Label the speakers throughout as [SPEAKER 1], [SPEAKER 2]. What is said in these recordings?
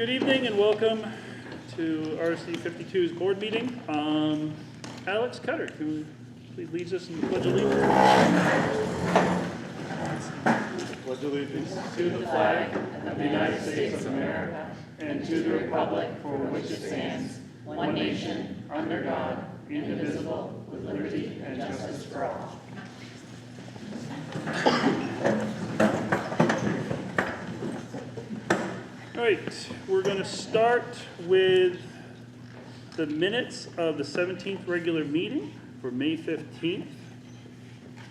[SPEAKER 1] Good evening and welcome to RSD52's board meeting. Alex Cutter, who please leads us in the Pledge of Allegiance.
[SPEAKER 2] Pledge allegiance
[SPEAKER 3] to the flag of the United States of America and to the republic for which it stands, one nation, under God, indivisible, with liberty and justice for all.
[SPEAKER 1] All right, we're going to start with the minutes of the 17th regular meeting for May 15th.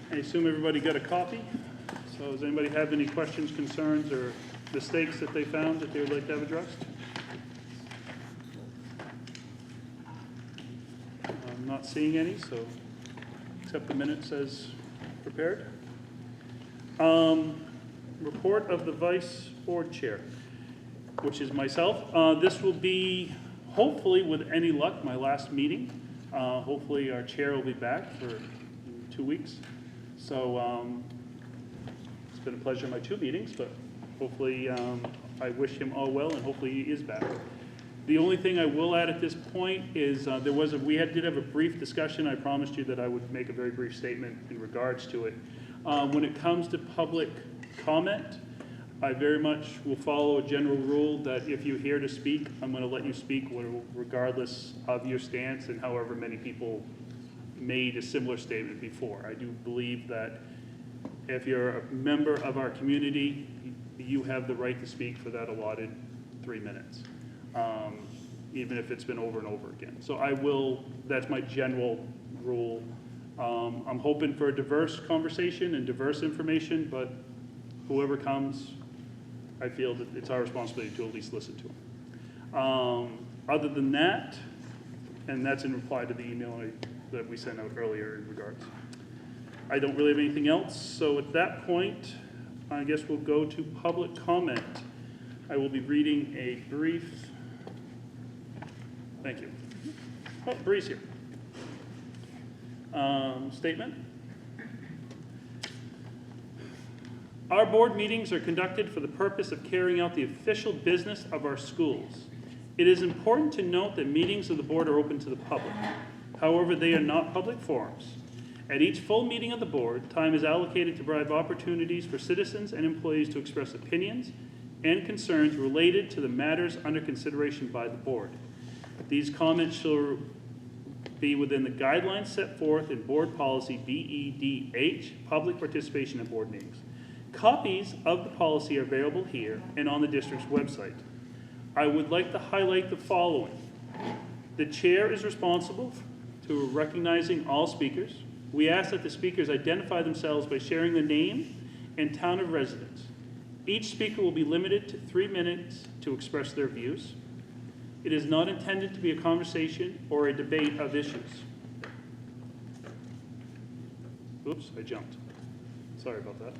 [SPEAKER 1] I assume everybody got a copy. So does anybody have any questions, concerns, or mistakes that they found that they would like to have addressed? I'm not seeing any, so accept the minutes as prepared. Report of the vice board chair, which is myself. This will be, hopefully with any luck, my last meeting. Hopefully our chair will be back for 2 weeks. So it's been a pleasure in my 2 meetings, but hopefully I wish him all well and hopefully he is back. The only thing I will add at this point is we did have a brief discussion. I promised you that I would make a very brief statement in regards to it. When it comes to public comment, I very much will follow a general rule that if you're here to speak, I'm going to let you speak regardless of your stance and however many people made a similar statement before. I do believe that if you're a member of our community, you have the right to speak for that allotted 3 minutes, even if it's been over and over again. So that's my general rule. I'm hoping for a diverse conversation and diverse information, but whoever comes, I feel that it's our responsibility to at least listen to them. Other than that, and that's in reply to the email that we sent out earlier in regards. I don't really have anything else, so at that point, I guess we'll go to public comment. I will be reading a brief, thank you. Oh, Bree's here. Statement. Our board meetings are conducted for the purpose of carrying out the official business of our schools. It is important to note that meetings of the board are open to the public. However, they are not public forums. At each full meeting of the board, time is allocated to provide opportunities for citizens and employees to express opinions and concerns related to the matters under consideration by the board. These comments shall be within the guidelines set forth in board policy BEDH, public participation in board meetings. Copies of the policy are available here and on the district's website. I would like to highlight the following. The chair is responsible to recognizing all speakers. We ask that the speakers identify themselves by sharing the name and town of residence. Each speaker will be limited to 3 minutes to express their views. It is not intended to be a conversation or a debate of issues. Oops, I jumped. Sorry about that.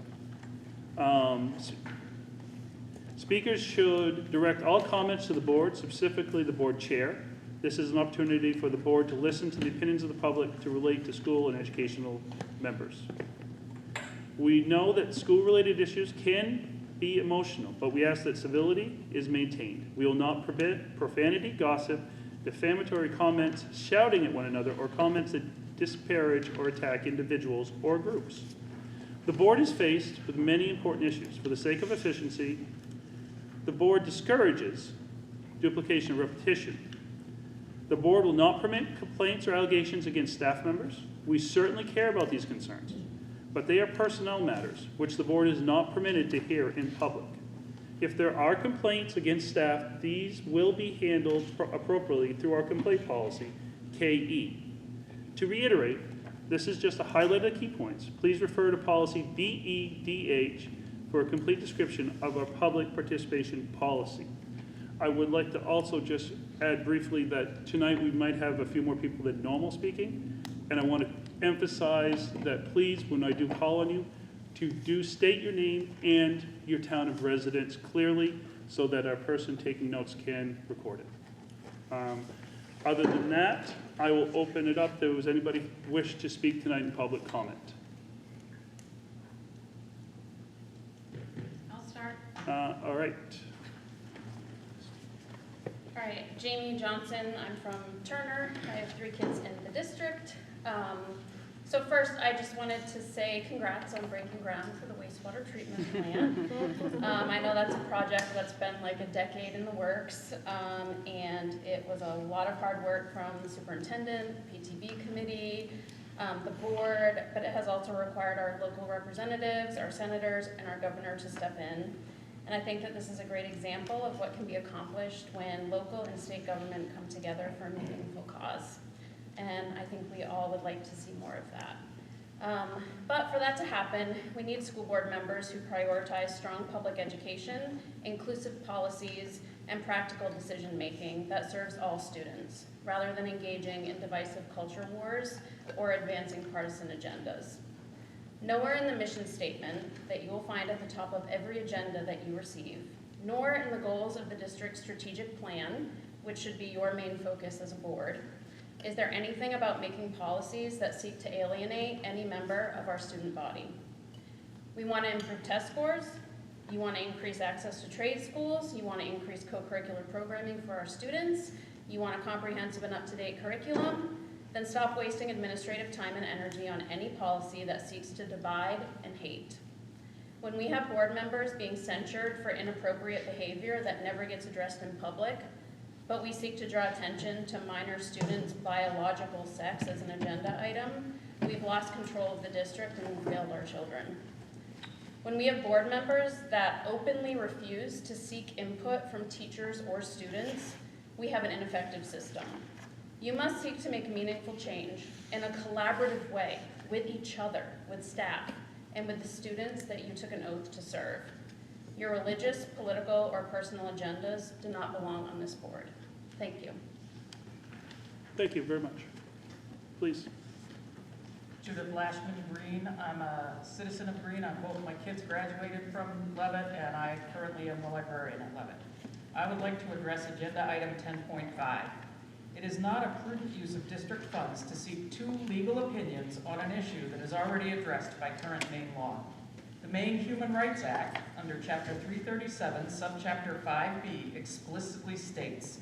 [SPEAKER 1] Speakers should direct all comments to the board, specifically the board chair. This is an opportunity for the board to listen to the opinions of the public to relate to school and educational members. We know that school-related issues can be emotional, but we ask that civility is maintained. We will not permit profanity, gossip, defamatory comments, shouting at one another, or comments that disparage or attack individuals or groups. The board is faced with many important issues. For the sake of efficiency, the board discourages duplication or repetition. The board will not permit complaints or allegations against staff members. We certainly care about these concerns, but they are personnel matters, which the board is not permitted to hear in public. If there are complaints against staff, these will be handled appropriately through our complaint policy, KE. To reiterate, this is just a highlight of key points. Please refer to policy BEDH for a complete description of our public participation policy. I would like to also just add briefly that tonight we might have a few more people than normal speaking, and I want to emphasize that please, when I do call on you, to state your name and your town of residence clearly so that our person taking notes can record it. Other than that, I will open it up. Does anybody wish to speak tonight in public comment?
[SPEAKER 3] I'll start.
[SPEAKER 1] All right.
[SPEAKER 4] All right, Jamie Johnson, I'm from Turner. I have 3 kids in the district. So first, I just wanted to say congrats on breaking ground for the wastewater treatment plant. I know that's a project that's been like a decade in the works, and it was a lot of hard work from the superintendent, PTB committee, the board, but it has also required our local representatives, our senators, and our governor to step in. And I think that this is a great example of what can be accomplished when local and state government come together for a meaningful cause. And I think we all would like to see more of that. But for that to happen, we need school board members who prioritize strong public education, inclusive policies, and practical decision-making that serves all students, rather than engaging in divisive culture wars or advancing partisan agendas. Nowhere in the mission statement that you will find at the top of every agenda that you receive, nor in the goals of the district's strategic plan, which should be your main focus as a board, is there anything about making policies that seek to alienate any member of our student body. We want to improve test scores, you want to increase access to trade schools, you want to increase co-curricular programming for our students, you want a comprehensive and up-to-date curriculum, then stop wasting administrative time and energy on any policy that seeks to divide and hate. When we have board members being censured for inappropriate behavior that never gets addressed in public, but we seek to draw attention to minor students' biological sex as an agenda item, we've lost control of the district and we've failed our children. When we have board members that openly refuse to seek input from teachers or students, we have an ineffective system. You must seek to make meaningful change in a collaborative way with each other, with staff, and with the students that you took an oath to serve. Your religious, political, or personal agendas do not belong on this board. Thank you.
[SPEAKER 1] Thank you very much. Please.
[SPEAKER 5] Judith Lashman Green. I'm a citizen of Green. Both my kids graduated from Levitt, and I currently am the librarian at Levitt. I would like to address agenda item 10.5. It is not a prudent use of district funds to seek 2 legal opinions on an issue that is already addressed by current Maine law. The Maine Human Rights Act, under Chapter 337, Subchapter 5B, explicitly states,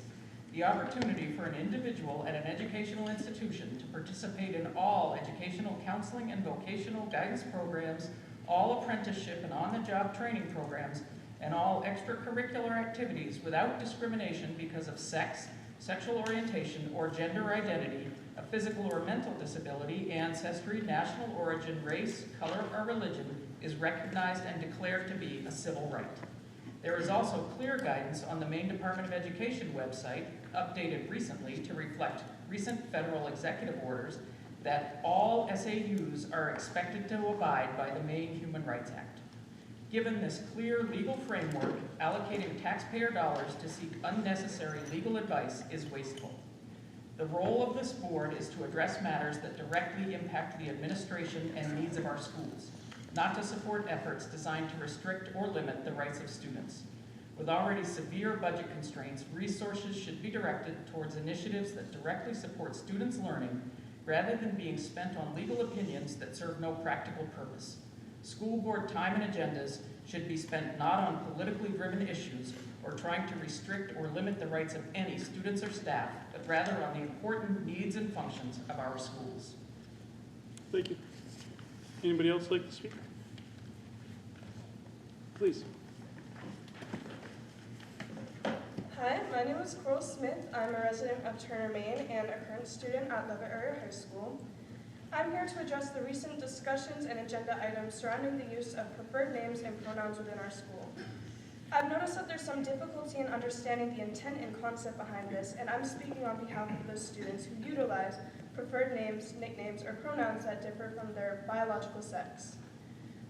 [SPEAKER 5] the opportunity for an individual at an educational institution to participate in all educational counseling and vocational guidance programs, all apprenticeship and on-the-job training programs, and all extracurricular activities without discrimination because of sex, sexual orientation, or gender identity, a physical or mental disability, ancestry, national origin, race, color, or religion is recognized and declared to be a civil right. There is also clear guidance on the Maine Department of Education website, updated recently to reflect recent federal executive orders, that all SAUs are expected to abide by the Maine Human Rights Act. Given this clear legal framework, allocating taxpayer dollars to seek unnecessary legal advice is wasteful. The role of this board is to address matters that directly impact the administration and needs of our schools, not to support efforts designed to restrict or limit the rights of students. With already severe budget constraints, resources should be directed towards initiatives that directly support students' learning rather than being spent on legal opinions that serve no practical purpose. School board time and agendas should be spent not on politically driven issues or trying to restrict or limit the rights of any students or staff, but rather on the important needs and functions of our schools.
[SPEAKER 1] Thank you. Anybody else like to speak? Please.
[SPEAKER 6] Hi, my name is Coral Smith. I'm a resident of Turner, Maine, and a current student at Levitt Area High School. I'm here to address the recent discussions and agenda items surrounding the use of preferred names and pronouns within our school. I've noticed that there's some difficulty in understanding the intent and concept behind this, and I'm speaking on behalf of those students who utilize preferred names, nicknames, or pronouns that differ from their biological sex.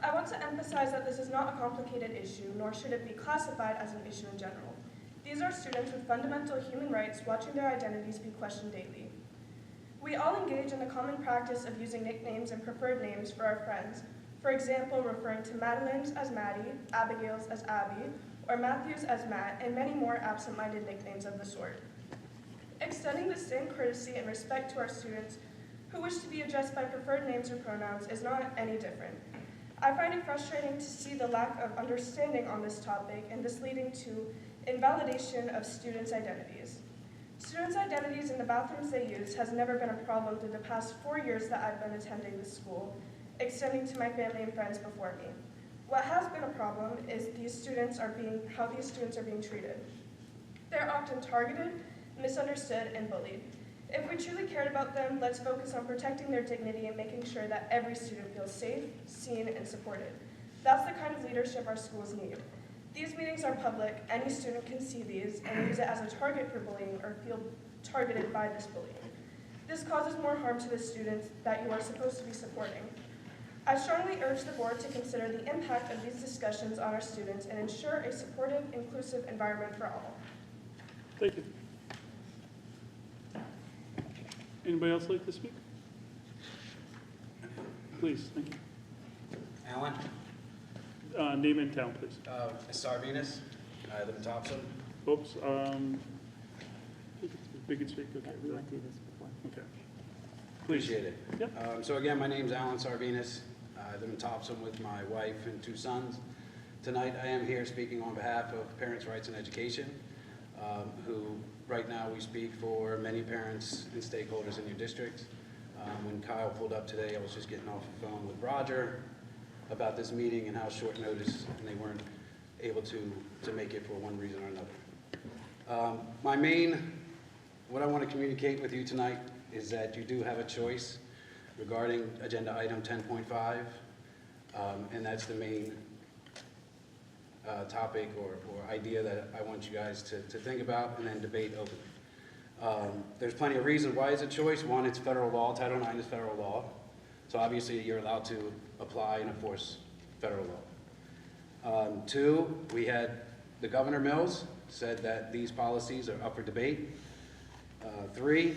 [SPEAKER 6] I want to emphasize that this is not a complicated issue, nor should it be classified as an issue in general. These are students with fundamental human rights watching their identities be questioned daily. We all engage in the common practice of using nicknames and preferred names for our friends. For example, referring to Madeline's as Maddie, Abigail's as Abby, or Matthew's as Matt, and many more absent-minded nicknames of the sort. Extending the same courtesy and respect to our students who wish to be addressed by preferred names or pronouns is not any different. I find it frustrating to see the lack of understanding on this topic and this leading to invalidation of students' identities. Students' identities in the bathrooms they use has never been a problem through the past 4 years that I've been attending the school, extending to my family and friends before me. What has been a problem is how these students are being treated. They're often targeted, misunderstood, and bullied. If we truly cared about them, let's focus on protecting their dignity and making sure that every student feels safe, seen, and supported. That's the kind of leadership our schools need. These meetings are public, any student can see these and use it as a target for bullying or feel targeted by this bullying. This causes more harm to the students that you are supposed to be supporting. I strongly urge the board to consider the impact of these discussions on our students and ensure a supportive, inclusive environment for all.
[SPEAKER 1] Thank you. Anybody else like to speak? Please, thank you.
[SPEAKER 7] Alan,
[SPEAKER 1] Name and town, please.
[SPEAKER 7] Sarvenus, I live in Thompson.
[SPEAKER 1] Oops, we can speak, okay.
[SPEAKER 3] We went through this before.
[SPEAKER 1] Okay. Please.
[SPEAKER 7] Appreciate it.
[SPEAKER 1] Yep.
[SPEAKER 7] So again, my name's Alan Sarvenus. I live in Thompson with my wife and 2 sons. Tonight, I am here speaking on behalf of Parents' Rights in Education, who right now we speak for many parents and stakeholders in your district. When Kyle pulled up today, I was just getting off the phone with Roger about this meeting and how short notice, and they weren't able to make it for one reason or another. What I want to communicate with you tonight is that you do have a choice regarding agenda item 10.5, and that's the main topic or idea that I want you guys to think about and then debate openly. There's plenty of reasons why it's a choice. One, it's federal law. Title IX is federal law. So obviously you're allowed to apply and enforce federal law. 2, we had the Governor Mills said that these policies are up for debate. 3,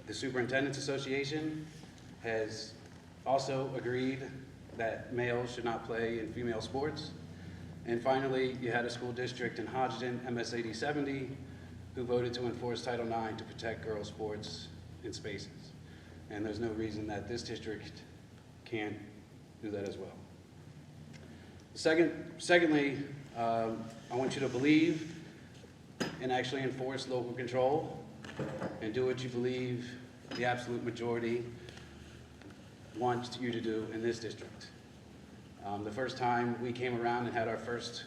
[SPEAKER 7] the Superintendent's Association has also agreed that males should not play in female sports. And finally, you had a school district in Hodgdon, MSAD52, who voted to enforce Title IX to protect girls' sports in spaces. And there's no reason that this district can't do that as well. Secondly, I want you to believe and actually enforce local control and do what you believe the absolute majority wants you to do in this district. The first time we came around and had our first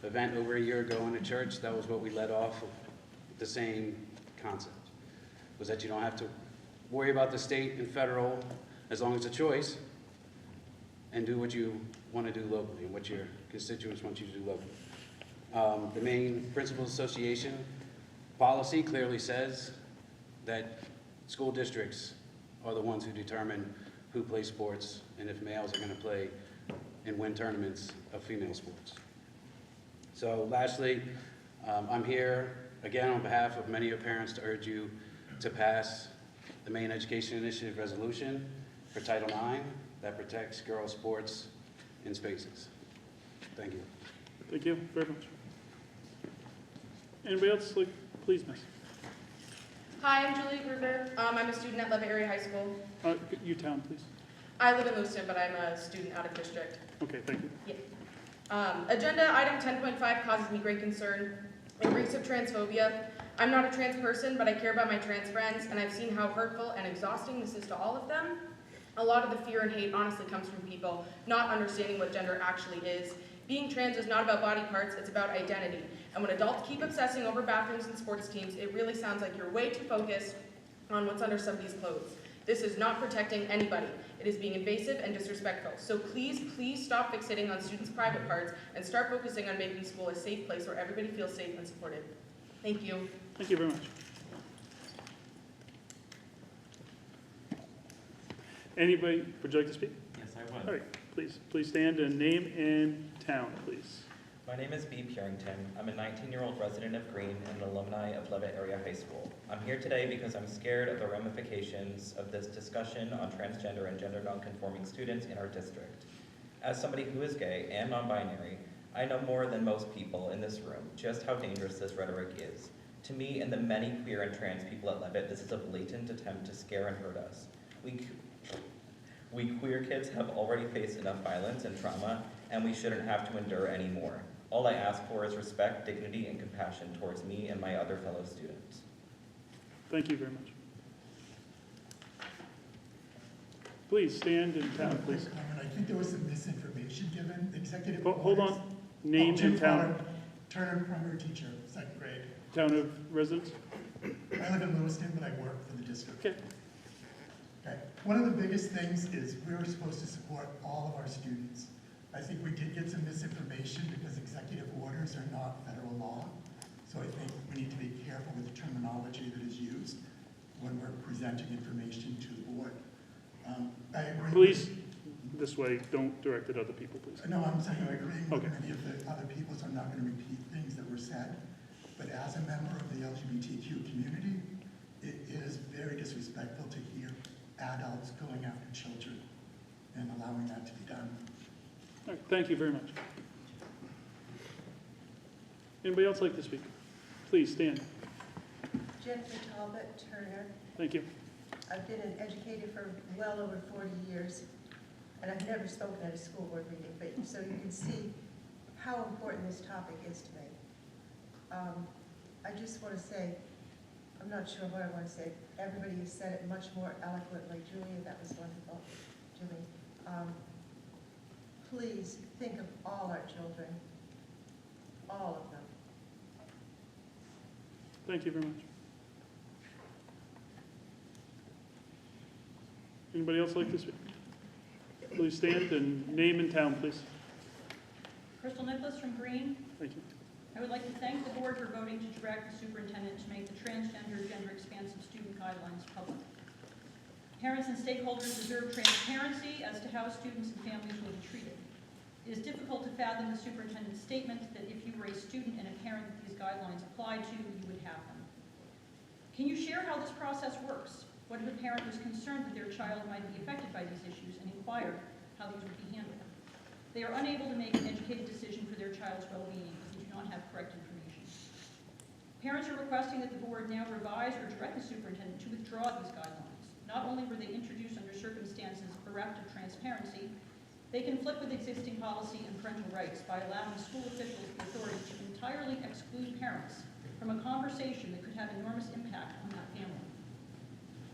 [SPEAKER 7] event over a year ago in a church, that was what we led off of, the same concept, was that you don't have to worry about the state and federal as long as it's a choice, and do what you want to do locally and what your constituents want you to do locally. The Maine Principals Association policy clearly says that school districts are the ones who determine who plays sports and if males are going to play and win tournaments of female sports. So lastly, I'm here again on behalf of many of parents to urge you to pass the Maine Education Initiative resolution for Title IX that protects girls' sports in spaces. Thank you.
[SPEAKER 1] Thank you very much. Anybody else? Please, miss.
[SPEAKER 8] Hi, I'm Julie Gruber. I'm a student at Levitt Area High School.
[SPEAKER 1] Your town, please.
[SPEAKER 8] I live in Lewiston, but I'm a student out of district.
[SPEAKER 1] Okay, thank you.
[SPEAKER 8] Yeah. Agenda item 10.5 causes me great concern. It reeks of transphobia. I'm not a trans person, but I care about my trans friends, and I've seen how hurtful and exhausting this is to all of them. A lot of the fear and hate honestly comes from people not understanding what gender actually is. Being trans is not about body parts, it's about identity. And when adults keep obsessing over bathrooms and sports teams, it really sounds like you're way too focused on what's under somebody's clothes. This is not protecting anybody. It is being invasive and disrespectful. So please, please stop fixating on students' private parts and start focusing on making school a safe place where everybody feels safe and supported. Thank you.
[SPEAKER 1] Thank you very much. Anybody, would you like to speak?
[SPEAKER 9] Yes, I would.
[SPEAKER 1] All right, please stand and name and town, please.
[SPEAKER 9] My name is B. Purington. I'm a 19-year-old resident of Greene and an alumni of Levitt Area High School. I'm here today because I'm scared of the ramifications of this discussion on transgender and gender nonconforming students in our district. As somebody who is gay and non-binary, I know more than most people in this room just how dangerous this rhetoric is. To me and the many queer and trans people at Levitt, this is a blatant attempt to scare and hurt us. We queer kids have already faced enough violence and trauma, and we shouldn't have to endure any more. All I ask for is respect, dignity, and compassion towards me and my other fellow students.
[SPEAKER 1] Thank you very much. Please stand in town, please.
[SPEAKER 10] I think there was some misinformation given. Executive
[SPEAKER 1] Hold
[SPEAKER 10] orders-
[SPEAKER 1] on. Name
[SPEAKER 10] Jim
[SPEAKER 1] and town,
[SPEAKER 10] Farr, Turner primary teacher, second grade.
[SPEAKER 1] town of residence.
[SPEAKER 10] I live in Lewiston, but I work for the district.
[SPEAKER 1] Okay.
[SPEAKER 10] Okay. One of the biggest things is we're supposed to support all of our students. I think we did get some misinformation because executive orders are not federal law. So I think we need to be careful with the terminology that is used when we're presenting information to the board. I agree.
[SPEAKER 1] Please, this way, don't direct it at other people, please.
[SPEAKER 10] No, I'm saying I agree with
[SPEAKER 1] Okay.
[SPEAKER 10] many of the other people, so I'm not going to repeat things that were said. But as a member of the LGBTQ community, it is very disrespectful to hear adults going after children and allowing that to be done.
[SPEAKER 1] All right, thank you very much. Anybody else like to speak? Please stand.
[SPEAKER 11] Jennifer Talbot Turner.
[SPEAKER 1] Thank you.
[SPEAKER 11] I've been an educator for well over 40 years, and I've never spoken at a school board meeting, but so you can see how important this topic is to me. I just want to say, I'm not sure what I want to say. Everybody has said it much more eloquently. Julia, that was wonderful. Julie, please think of all our children, all of them.
[SPEAKER 1] Thank you very much. Anybody else like to speak? Please stand and name and town, please.
[SPEAKER 3] Crystal Nicholas from Green.
[SPEAKER 1] Thank you.
[SPEAKER 3] I would like to thank the board for voting to direct the superintendent to make the transgender, gender-expansive student guidelines public. Parents and stakeholders deserve transparency as to how students and families will be treated. It is difficult to fathom the superintendent's statement that if you were a student and a parent that these guidelines applied to, you would have them. Can you share how this process works? What if a parent was concerned that their child might be affected by these issues and inquired how these would be handled? They are unable to make an educated decision for their child's well-being because they do not have correct information. Parents are requesting that the board now revise or direct the superintendent to withdraw these guidelines. Not only were they introduced under circumstances bereft of transparency, they conflict with existing policy and parental rights by allowing school officials the authority to entirely exclude parents from a conversation that could have enormous impact on that family.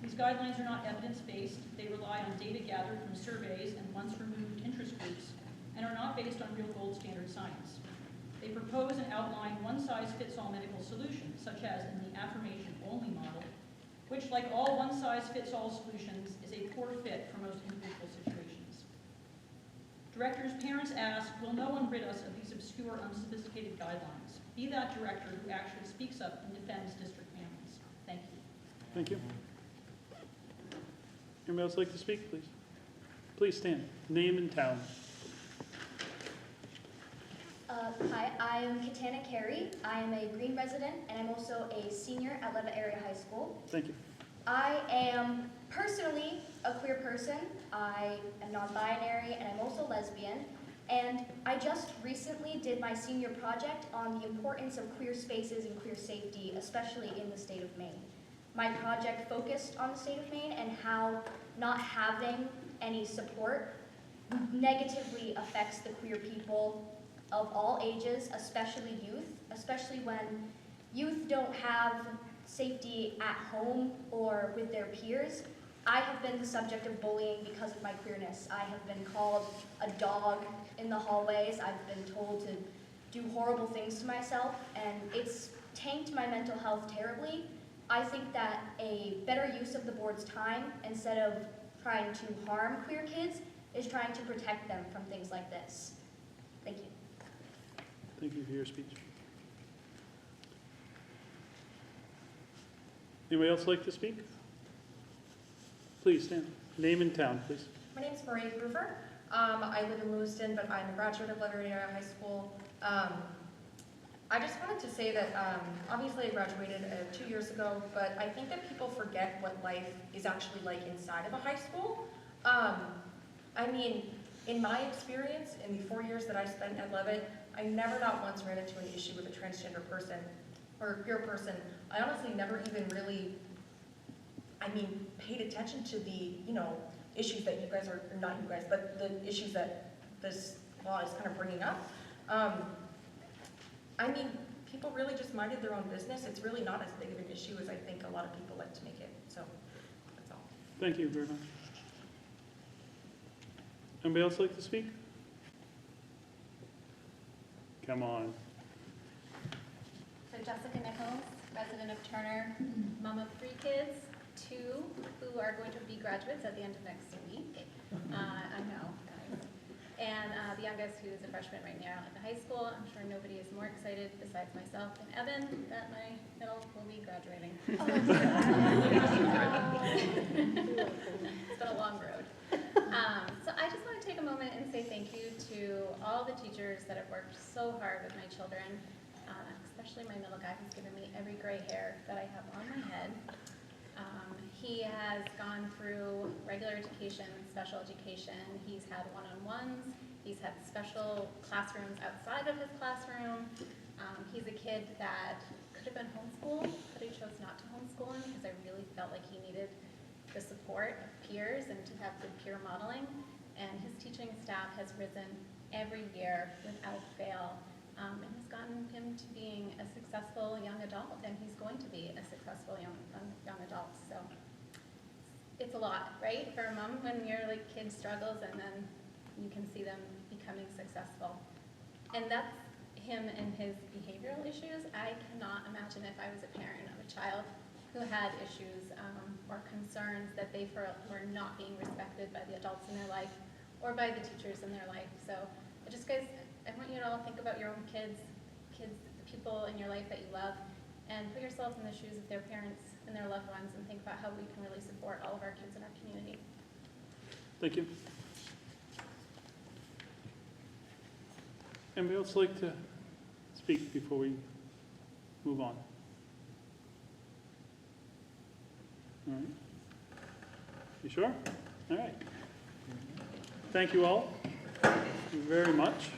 [SPEAKER 3] These guidelines are not evidence-based. They rely on data gathered from surveys and once-removed interest groups and are not based on real gold standard science. They propose and outline one-size-fits-all medical solutions, such as in the affirmation-only model, which, like all one-size-fits-all solutions, is a poor fit for most individual situations. Directors, parents ask, will no one rid us of these obscure, unsophisticated guidelines? Be that director who actually speaks up and defends district families. Thank you.
[SPEAKER 1] Thank you. Anybody else like to speak, please? Please stand. Name and town.
[SPEAKER 12] Hi, I am Katana Carey. I am a Green resident, and I'm also a senior at Levitt Area High School.
[SPEAKER 1] Thank you.
[SPEAKER 12] I am personally a queer person. I am non-binary, and I'm also lesbian. And I just recently did my senior project on the importance of queer spaces and queer safety, especially in the state of Maine. My project focused on the state of Maine and how not having any support negatively affects the queer people of all ages, especially youth, especially when youth don't have safety at home or with their peers. I have been the subject of bullying because of my queerness. I have been called a dog in the hallways. I've been told to do horrible things to myself, and it's tanked my mental health terribly. I think that a better use of the board's time, instead of trying to harm queer kids, is trying to protect them from things like this. Thank you.
[SPEAKER 1] Thank you for your speech. Anybody else like to speak? Please stand. Name and town, please.
[SPEAKER 8] My name is Marie Groover. I live in Lewiston, but I'm a graduate of Levitt Area High School. I just wanted to say that obviously I graduated 2 years ago, but I think that people forget what life is actually like inside of a high school. I mean, in my experience, in the 4 years that I spent at Levitt, I never not once ran into an issue with a transgender person or a queer person. I honestly never even really, paid attention to the, issues that you guys are, or not you guys, but the issues that this law is kind of bringing up. I mean, people really just minded their own business. It's really not as big of an issue as I think a lot of people like to make it, so that's all.
[SPEAKER 1] Thank you very much. Anybody else like to speak? Come on.
[SPEAKER 4] So Jessica Nichols, resident of Turner, mom of 3 kids, 2 who are going to be graduates at the end of next week. I know, guys. And the youngest, who is a freshman right now at the high school. I'm sure nobody is more excited besides myself and Evan that my middle will be graduating. It's been a long road. So I just want to take a moment and say thank you to all the teachers that have worked so hard with my children, especially my middle guy who's given me every gray hair that I have on my head. He has gone through regular education, special education. He's had one-on-ones. He's had special classrooms outside of his classroom. He's a kid that could have been homeschooled, but he chose not to homeschool him because I really felt like he needed the support of peers and to have good peer modeling. And his teaching staff has risen every year without fail, and has gotten him to being a successful young adult, and he's going to be a successful young adult. So it's a lot, right, for a mom when your kid struggles and then you can see them becoming successful. And that's him and his behavioral issues. I cannot imagine if I was a parent of a child who had issues or concerns that they were not being respected by the adults in their life or by the teachers in their life. So guys, I want you to all think about your own kids, the people in your life that you love, and put yourselves in the shoes of their parents and their loved ones and think about how we can really support all of our kids in our community.
[SPEAKER 1] Thank you. Anybody else like to speak before we move on? All right. You sure? All right. Thank you all very much.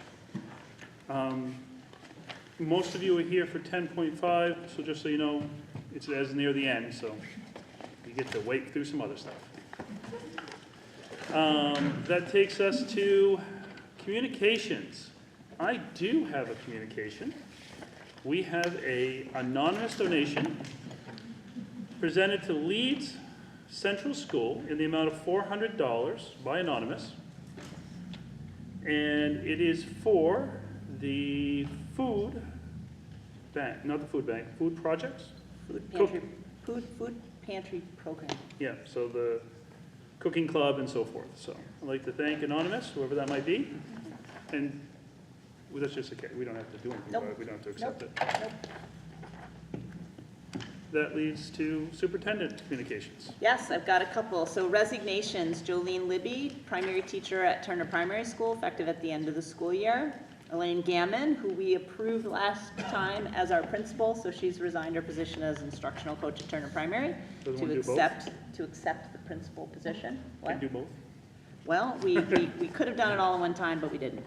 [SPEAKER 1] Most of you are here for 10.5, so just so you know, it's as near the end, so you get to wait through some other stuff. That takes us to communications. I do have a communication. We have an anonymous donation presented to Leeds Central School in the amount of $400 by Anonymous. And it is for the food bank, not the food bank, food projects?
[SPEAKER 13] Food pantry program.
[SPEAKER 1] Yeah, so the cooking club and so forth. So I'd like to thank Anonymous, whoever that might be. And well, that's just okay. We don't have to do anything about it. We don't have to accept it.
[SPEAKER 13] Nope.
[SPEAKER 1] That leads to superintendent communications.
[SPEAKER 13] Yes, I've got a couple. So resignations, Jolene Libby, primary teacher at Turner Primary School, effective at the end of the school year. Elaine Gammon, who we approved last time as our principal, so she's resigned her position as instructional coach at Turner Primary to accept the principal position.
[SPEAKER 1] Can do both.
[SPEAKER 13] Well, we could have done it all in one time, but we didn't.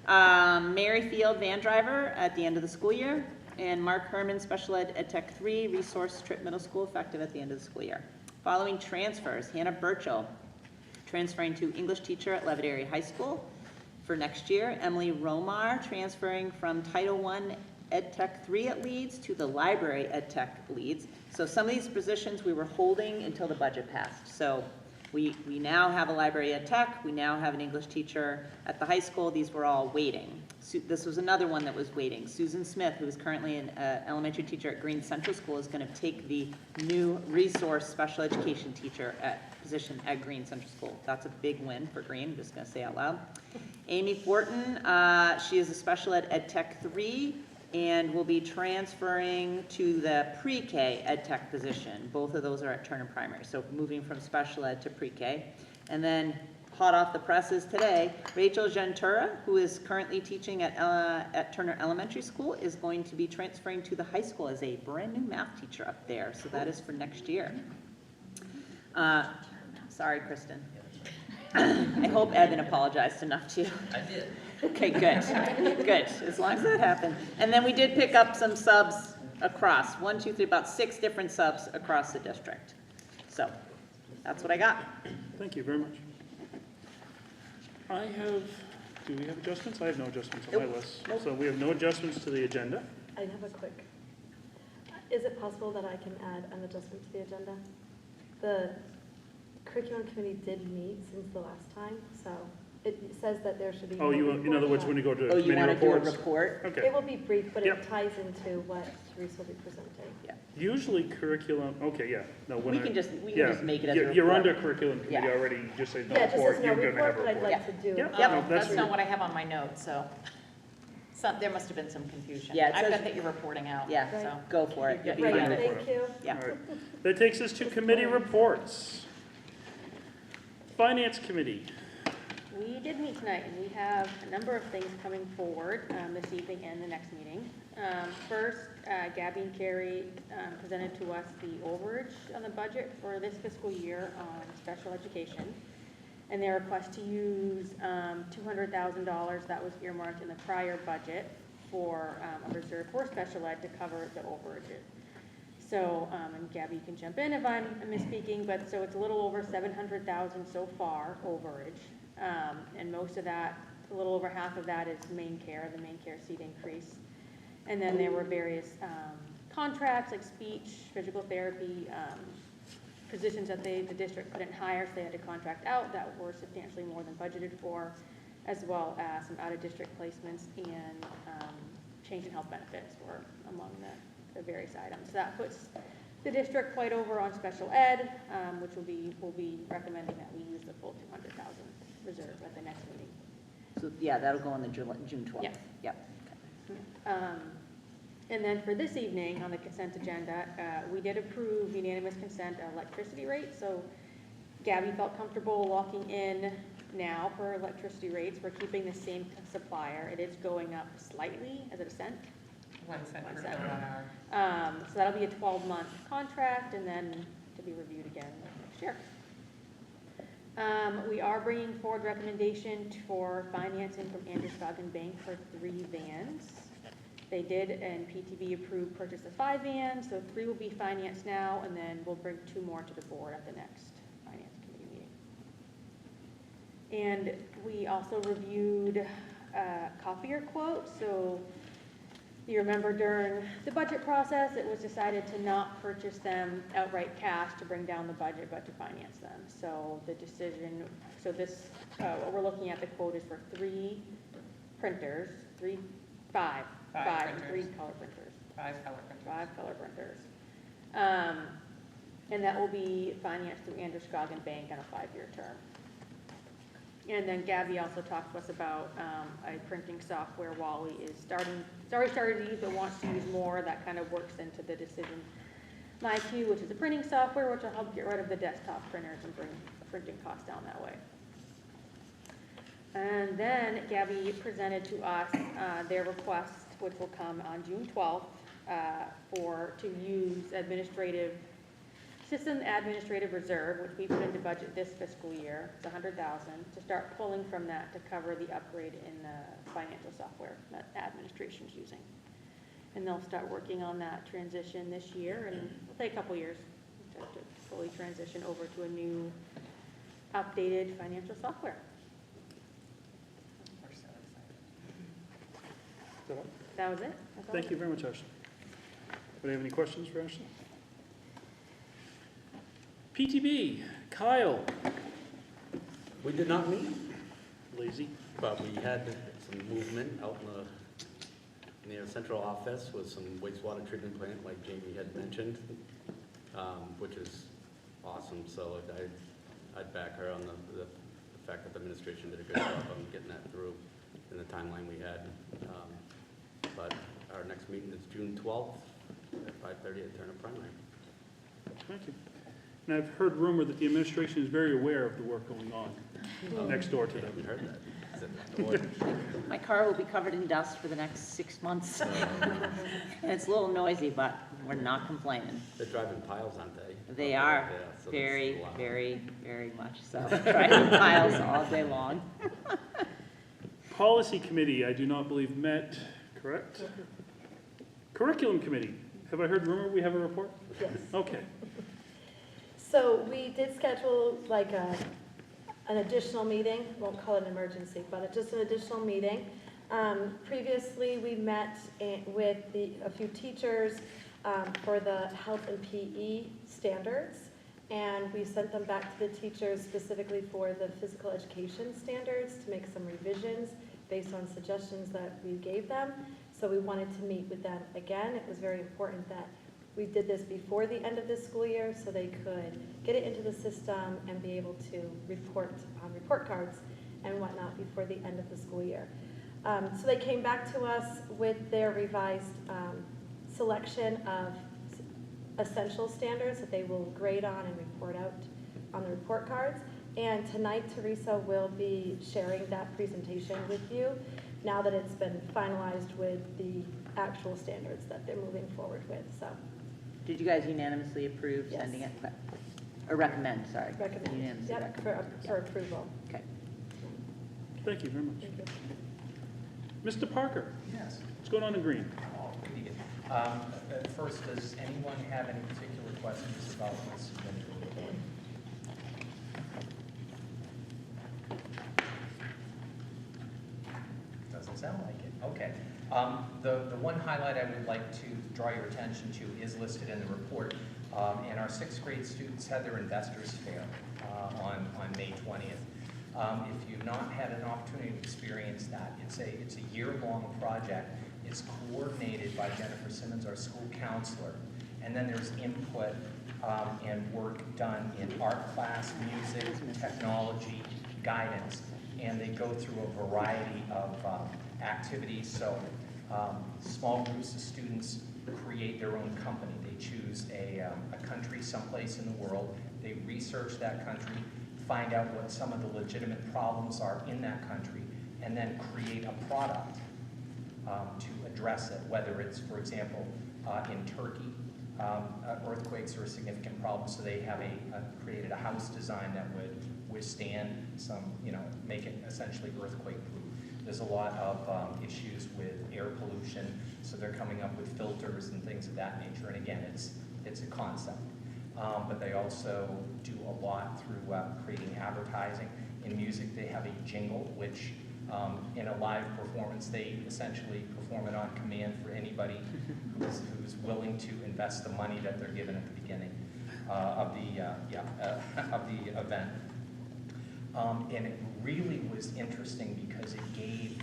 [SPEAKER 13] Mary Field, van driver at the end of the school year. And Mark Herman, Special Ed Tech 3, Resource Trip Middle School, effective at the end of the school year. Following transfers, Hannah Burchell, transferring to English teacher at Levitt Area High School for next year. Emily Romar, transferring from Title I Ed Tech 3 at Leeds to the Library Ed Tech Leeds. So some of these positions we were holding until the budget passed. So we now have a Library Ed Tech, we now have an English teacher at the high school. These were all waiting. This was another one that was waiting. Susan Smith, who is currently an elementary teacher at Green Central School, is going to take the new resource special education teacher position at Green Central School. That's a big win for Green, I'm just going to say out loud. Amy Fortin, she is a Special Ed Tech 3 and will be transferring to the pre-K Ed Tech position. Both of those are at Turner Primary, so moving from Special Ed to pre-K. And then hot off the presses today, Rachel Gentura, who is currently teaching at Turner Elementary School, is going to be transferring to the high school as a brand new math teacher up there. So that is for next year. Sorry, Kristen. I hope Evan apologized enough to you.
[SPEAKER 9] I did.
[SPEAKER 13] Okay, good. Good, as long as that happened. And then we did pick up some subs across, 1, 2, 3, about 6 different subs across the district. So that's what I got.
[SPEAKER 1] Thank you very much. Do we have adjustments? I have no adjustments on my
[SPEAKER 13] Nope.
[SPEAKER 1] list.
[SPEAKER 13] Nope.
[SPEAKER 1] So we have no adjustments to the agenda.
[SPEAKER 14] I have a quick, is it possible that I can add an adjustment to the agenda? The curriculum committee did meet since the last time, so it says that there should be.
[SPEAKER 1] Oh,
[SPEAKER 14] no
[SPEAKER 1] in other words, when you go to
[SPEAKER 13] Oh, you
[SPEAKER 1] committee
[SPEAKER 13] want to do a
[SPEAKER 1] reports?
[SPEAKER 13] report?
[SPEAKER 1] Okay.
[SPEAKER 14] It will be brief, but
[SPEAKER 1] Yep.
[SPEAKER 14] it ties into what Teresa will be presenting.
[SPEAKER 1] Usually curriculum, okay, yeah. No, when
[SPEAKER 13] We
[SPEAKER 1] I-
[SPEAKER 13] can just
[SPEAKER 1] yeah,
[SPEAKER 13] make it as a report.
[SPEAKER 1] You're under curriculum committee
[SPEAKER 13] Yeah.
[SPEAKER 1] already, you just say no
[SPEAKER 14] Yeah, it just
[SPEAKER 1] report,
[SPEAKER 14] says no
[SPEAKER 1] you're gonna
[SPEAKER 14] report,
[SPEAKER 1] have a
[SPEAKER 14] but I'd
[SPEAKER 1] report.
[SPEAKER 14] like to do.
[SPEAKER 1] Yep.
[SPEAKER 14] it.
[SPEAKER 1] No,
[SPEAKER 5] That's
[SPEAKER 1] that's-
[SPEAKER 5] not what I have on my notes, so. There must have been some confusion.
[SPEAKER 13] Yeah, it
[SPEAKER 5] I've
[SPEAKER 13] says-
[SPEAKER 5] got that you're reporting out.
[SPEAKER 13] Yeah,
[SPEAKER 5] So.
[SPEAKER 13] go for it.
[SPEAKER 5] Yeah,
[SPEAKER 13] You
[SPEAKER 14] Right,
[SPEAKER 13] got it.
[SPEAKER 14] thank you.
[SPEAKER 13] Yeah.
[SPEAKER 1] All right. That takes us to committee reports. Finance committee.
[SPEAKER 4] We did meet tonight, and we have a number of things coming forward this evening and the next meeting. First, Gabby and Carrie presented to us the overage on the budget for this fiscal year on special education, and their request to use $200,000 that was earmarked in the prior budget for a reserve for special ed to cover the overages. So, and Gabby, you can jump in if I'm misspeaking, but so it's a little over 700,000 so far overage. And most of that, a little over half of that is main care, the main care seat increase. And then there were various contracts like speech, physical therapy, positions that the district couldn't hire, so they had to contract out that were substantially more than budgeted for, as well as some out-of-district placements and change in health benefits were among the various items. So that puts the district quite over on special ed, which we'll be recommending that we use the full 200,000 reserve at the next meeting.
[SPEAKER 13] So, yeah, that'll go on the June 12th.
[SPEAKER 4] Yeah.
[SPEAKER 13] Yep.
[SPEAKER 4] And then for this evening, on the consent agenda, we did approve unanimous consent electricity rates. So Gabby felt comfortable locking in now for electricity rates. We're keeping the same supplier. It is going up slightly, is it a cent?
[SPEAKER 5] 1 cent per
[SPEAKER 4] 1 cent.
[SPEAKER 5] kilowatt hour.
[SPEAKER 4] So that'll be a 12-month contract and then to be reviewed again next year. We are bringing forward recommendation for financing from Androscoggin Bank for 3 vans. They did, and PTV approved purchase of 5 vans, so 3 will be financed now, and then we'll bring 2 more to the board at the next finance committee meeting. And we also reviewed copier quotes. So you remember during the budget process, it was decided to not purchase them outright cash to bring down the budget, but to finance them. So the decision, what we're looking at, the quote is for 3 printers, 5
[SPEAKER 5] printers.
[SPEAKER 4] 3 color printers.
[SPEAKER 5] 5 color printers.
[SPEAKER 4] 5 color printers. And that will be financed through Androscoggin Bank on a 5-year term. And then Gabby also talked to us about a printing software Wally is already started to use, but wants to use more. That kind of works into the decision. MyQ, which is a printing software, which will help get rid of the desktop printers and bring printing costs down that way. And then Gabby presented to us their request, which will come on June 12th, to use system administrative reserve, which we put into budget this fiscal year. It's $100,000 to start pulling from that to cover the upgrade in the financial software that administration's using. And they'll start working on that transition this year, and it'll take a couple years to fully transition over to a new updated financial software.
[SPEAKER 5] We're so excited.
[SPEAKER 1] Is that all?
[SPEAKER 4] That was it. That's all.
[SPEAKER 1] Thank you very much, Ashley. Anybody have any questions for Ashley? PTB, Kyle.
[SPEAKER 15] We did not meet,
[SPEAKER 1] Lazy.
[SPEAKER 15] but we had some movement out in the central office with some wastewater treatment plant, like Jamie had mentioned, which is awesome. So I'd back her on the fact that the administration did a good job on getting that through in the timeline we had. But our next meeting is June 12th at 5:30 at Turner Primary.
[SPEAKER 1] Thank you. And I've heard rumor that the administration is very aware of the work going on next door to
[SPEAKER 15] I
[SPEAKER 1] them.
[SPEAKER 15] haven't heard that. Is it-
[SPEAKER 13] My car will be covered in dust for the next 6 months. And it's a little noisy, but we're not complaining.
[SPEAKER 15] They're driving piles, aren't they?
[SPEAKER 13] They are,
[SPEAKER 15] Yeah, so that's
[SPEAKER 13] very,
[SPEAKER 15] loud.
[SPEAKER 13] very, very much so. Driving piles all day long.
[SPEAKER 1] Policy committee, I do not believe met, correct? Curriculum committee, have I heard rumor we have a report?
[SPEAKER 14] Yes.
[SPEAKER 1] Okay.
[SPEAKER 14] So we did schedule like an additional meeting, won't call it an emergency, but just an additional meeting. Previously, we met with a few teachers for the health and PE standards, and we sent them back to the teachers specifically for the physical education standards to make some revisions based on suggestions that we gave them. So we wanted to meet with them again. It was very important that we did this before the end of this school year so they could get it into the system and be able to report on report cards and whatnot before the end of the school year. So they came back to us with their revised selection of essential standards that they will grade on and report out on the report cards. And tonight, Teresa will be sharing that presentation with you now that it's been finalized with the actual standards that they're moving forward with. So,
[SPEAKER 13] Did you guys unanimously approve
[SPEAKER 14] Yes.
[SPEAKER 13] sending it? Or recommend, sorry.
[SPEAKER 14] recommend,
[SPEAKER 13] Unanimously
[SPEAKER 14] yep,
[SPEAKER 13] recommend.
[SPEAKER 14] for approval.
[SPEAKER 13] Okay.
[SPEAKER 1] Thank you very much.
[SPEAKER 14] Thank you.
[SPEAKER 1] Mr. Parker,
[SPEAKER 16] Yes.
[SPEAKER 1] what's going on in Green?
[SPEAKER 16] Oh, good evening. First, does anyone have any particular questions about what's submitted to the board? Doesn't sound like it. Okay. The one highlight I would like to draw your attention to is listed in the report. And our sixth grade students had their investors fair on May 20th. If you've not had an opportunity to experience that, it's a year-long project. It's coordinated by Jennifer Simmons, our school counselor. And then there's input and work done in art class, music, technology, guidance. And they go through a variety of activities. So small groups of students create their own company. They choose a country someplace in the world. They research that country, find out what some of the legitimate problems are in that country, and then create a product to address it, whether it's, for example, in Turkey, earthquakes are a significant problem, so they have created a house design that would withstand some, make it essentially earthquake-proof. There's a lot of issues with air pollution, so they're coming up with filters and things of that nature, and again, it's a concept. But they also do a lot through creating advertising. In music, they have a jingle, which in a live performance, they essentially perform it on command for anybody who's willing to invest the money that they're given at the beginning of the event. And it really was interesting because it gave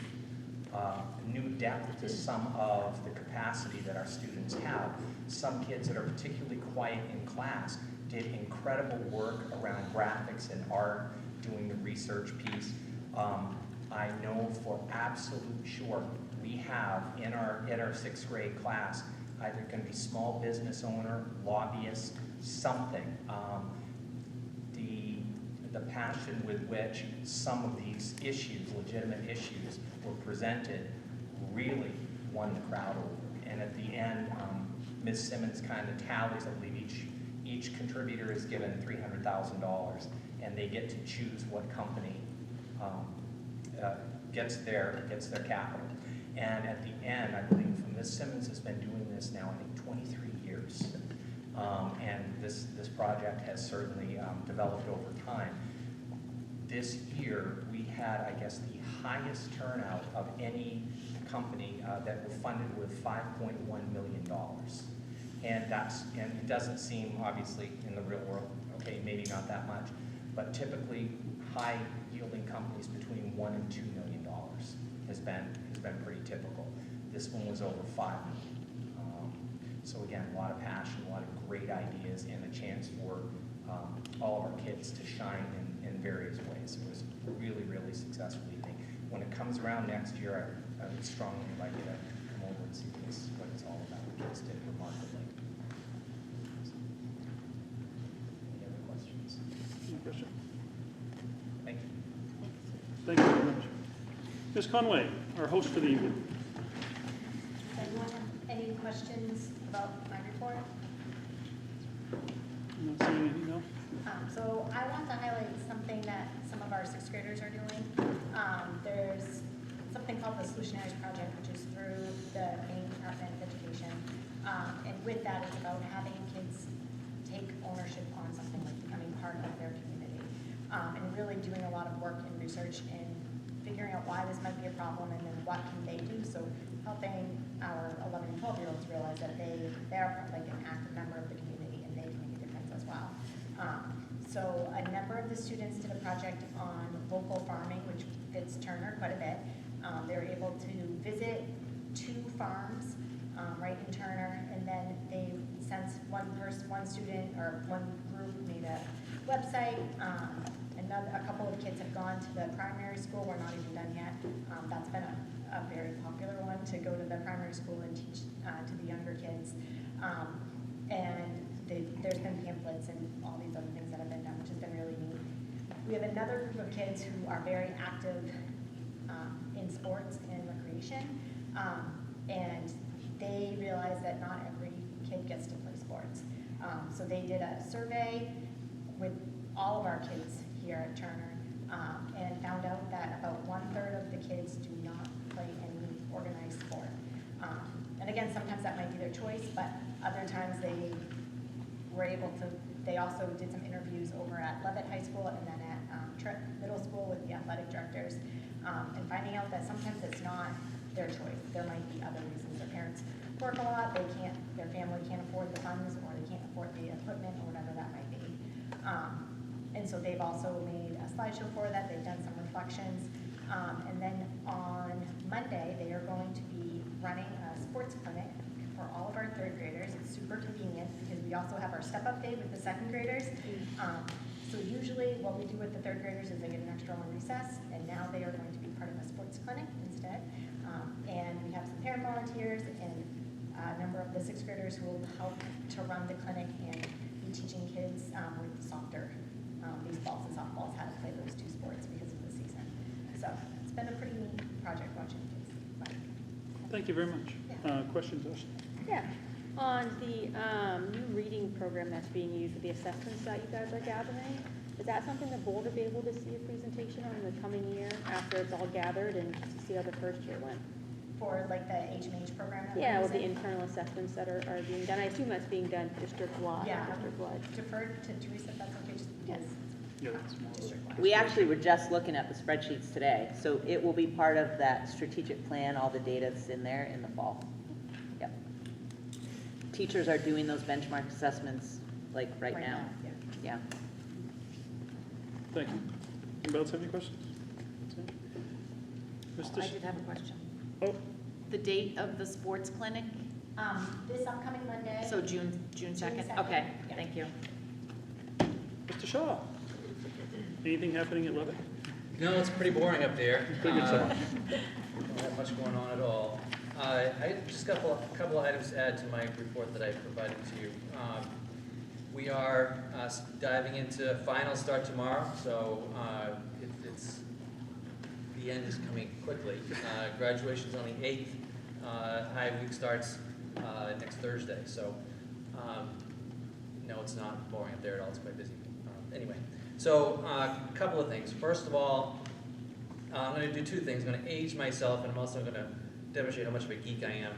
[SPEAKER 16] new depth to some of the capacity that our students have. Some kids that are particularly quiet in class did incredible work around graphics and art, doing the research piece. I know for absolute sure we have in our sixth grade class either going to be small business owner, lobbyist, something. The passion with which some of these issues, legitimate issues, were presented really won the crowd over. And at the end, Ms. Simmons kind of tallies, I believe each contributor is given $300,000, and they get to choose what company gets their capital. And at the end, I believe Ms. Simmons has been doing this now, I think, 23 years. And this project has certainly developed over time. This year, we had, I guess, the highest turnout of any company that were funded with $5.1 million. And it doesn't seem, obviously, in the real world, okay, maybe not that much, but typically high-yielding companies between $1 and $2 million has been pretty typical. This one was over $5 million. So again, a lot of passion, a lot of great ideas, and a chance for all of our kids to shine in various ways. It was a really, really successful evening. When it comes around next year, I would strongly invite you to come over and see what it's all about. The kids did remarkably. Any other questions?
[SPEAKER 1] Any question?
[SPEAKER 16] Thank you.
[SPEAKER 1] Thank you very much. Ms. Conway, our host for the evening.
[SPEAKER 12] Does anyone have any questions about my report?
[SPEAKER 1] Not seeing anything, no?
[SPEAKER 12] So I want to highlight something that some of our sixth graders are doing. There's something called the Solutionaries Project, which is through the Maine Department of Education. And with that, it's about having kids take ownership on something like becoming part of their community.
[SPEAKER 17] and really doing a lot of work and research in figuring out why this might be a problem and then what can they do. So helping our 11 and 12-year-olds realize that they're like an active member of the community and they can make a difference as well. So a number of the students did a project on local farming, which fits Turner quite a bit. They were able to visit 2 farms right in Turner, and then they, since one student or one group made a website, a couple of kids have gone to the primary school. We're not even done yet. That's been a very popular one, to go to the primary school and teach to the younger kids. There's been pamphlets and all these other things that have been done, which has been really neat. We have another group of kids who are very active in sports and recreation, and they realize that not every kid gets to play sports. So they did a survey with all of our kids here at Turner, and found out that about 1/3 of the kids do not play any organized sport. And again, sometimes that might be their choice, but other times they were able to. They also did some interviews over at Levitt High School and then at Tripp Middle School with the athletic directors, and finding out that sometimes it's not their choice. There might be other reasons. Their parents work a lot, their family can't afford the funds, or they can't afford the equipment, or whatever that might be. And so they've also made a slideshow for that. They've done some reflections. And then on Monday, they are going to be running a sports clinic for all of our 3rd graders. It's super convenient because we also have our step-up day with the 2nd graders. So usually what we do with the 3rd graders is they get an extra 1 recess, and now they are going to be part of a sports clinic instead. And we have some parent volunteers and a number of the 6th graders who will help to run the clinic and be teaching kids with softer baseballs and softballs how to play those 2 sports because of the season. So it's been a pretty neat project watching kids play.
[SPEAKER 1] Thank you very much. Questions, Ashley?
[SPEAKER 14] Yeah. On the new reading program that's being used with the assessments that you guys are gathering, is that something the board will be able to see a presentation on in the coming year after it's all gathered and just to see how the first year went?
[SPEAKER 17] For like the HMH program? That
[SPEAKER 14] Yeah,
[SPEAKER 17] we're
[SPEAKER 14] with the
[SPEAKER 17] using?
[SPEAKER 14] internal assessments that are being done. I assume that's being done district-wide.
[SPEAKER 17] Yeah,
[SPEAKER 14] District-wide.
[SPEAKER 17] defer to Teresa if that's okay, just because
[SPEAKER 1] Yeah, that's more.
[SPEAKER 17] district-wide.
[SPEAKER 13] We actually were just looking at the spreadsheets today, so it will be part of that strategic plan, all the data that's in there in the fall. Yep. Teachers are doing those benchmark assessments like right now. Yeah.
[SPEAKER 1] Thank you. Anybody else have any questions? Mr.
[SPEAKER 18] I did have a question.
[SPEAKER 1] Oh,
[SPEAKER 18] The date of the sports clinic?
[SPEAKER 17] This upcoming Monday.
[SPEAKER 18] So June 2nd?
[SPEAKER 17] 2nd,
[SPEAKER 18] Okay,
[SPEAKER 17] yeah.
[SPEAKER 18] thank you.
[SPEAKER 1] Mr. Shaw? Anything happening at Levitt?
[SPEAKER 19] No, it's pretty boring up there.
[SPEAKER 1] Pretty good summer.
[SPEAKER 19] Don't have much going on at all. I just got a couple of items to add to my report that I provided to you. We are diving into finals start tomorrow, so it's the end is coming quickly. Graduation's on the 8th. High week starts next Thursday, so no, it's not boring up there at all. It's quite busy. Anyway, so a couple of things. First of all, I'm going to do 2 things. I'm going to age myself, and I'm also going to demonstrate how much of a geek I am.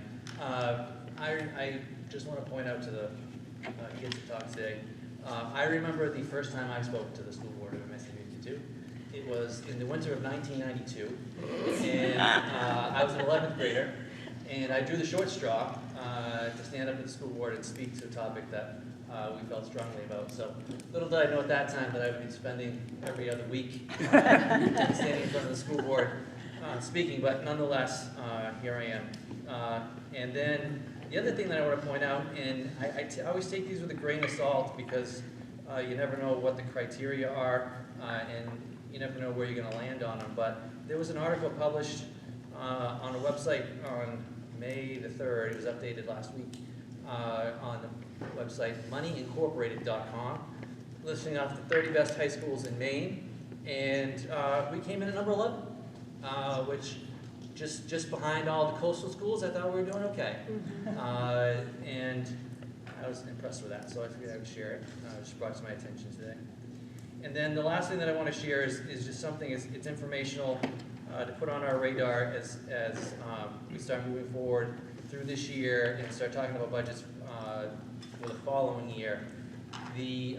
[SPEAKER 19] I just want to point out to the kids who talked today, I remember the first time I spoke to the school board of MSAD52. It was in the winter of 1992, and I was an 11th grader, and I drew the short straw to stand up at the school board and speak to a topic that we felt strongly about. So little did I know at that time that I would be spending every other week standing in front of the school board speaking, but nonetheless, here I am. And then the other thing that I want to point out, and I always take these with a grain of salt because you never know what the criteria are, and you never know where you're going to land on them, but there was an article published on a website on May the 3rd, it was updated last week, on the website moneyincorporated.com, listing off the 30 best high schools in Maine, and we came in at number 11, which just behind all the coastal schools, I thought we were doing okay. And I was impressed with that, so I figured I would share it. It just brought to my attention today. And then the last thing that I want to share is just something, it's informational to put on our radar as we start moving forward through this year and start talking about budgets for the following year. The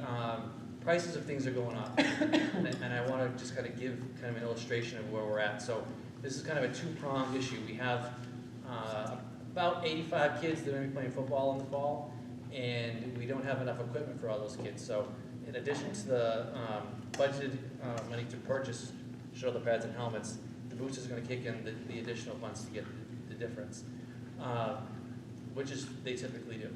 [SPEAKER 19] prices of things are going up. And I want to just kind of give kind of an illustration of where we're at. So this is kind of a two-pronged issue. We have about 85 kids that are going to be playing football in the fall, and we don't have enough equipment for all those kids. So in addition to the budgeted money to purchase shoulder pads and helmets, the boosters are going to kick in the additional funds to get the difference, which is they typically do.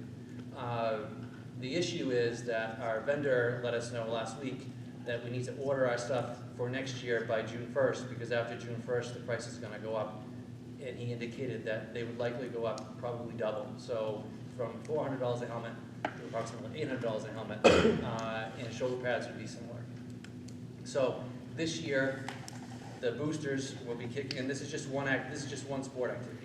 [SPEAKER 19] The issue is that our vendor let us know last week that we need to order our stuff for next year by June 1st, because after June 1st, the price is going to go up. And he indicated that they would likely go up probably double. So from $400 a helmet to approximately $800 a helmet, and shoulder pads would be similar. So this year, the boosters will be kicking in. This is just one sport activity.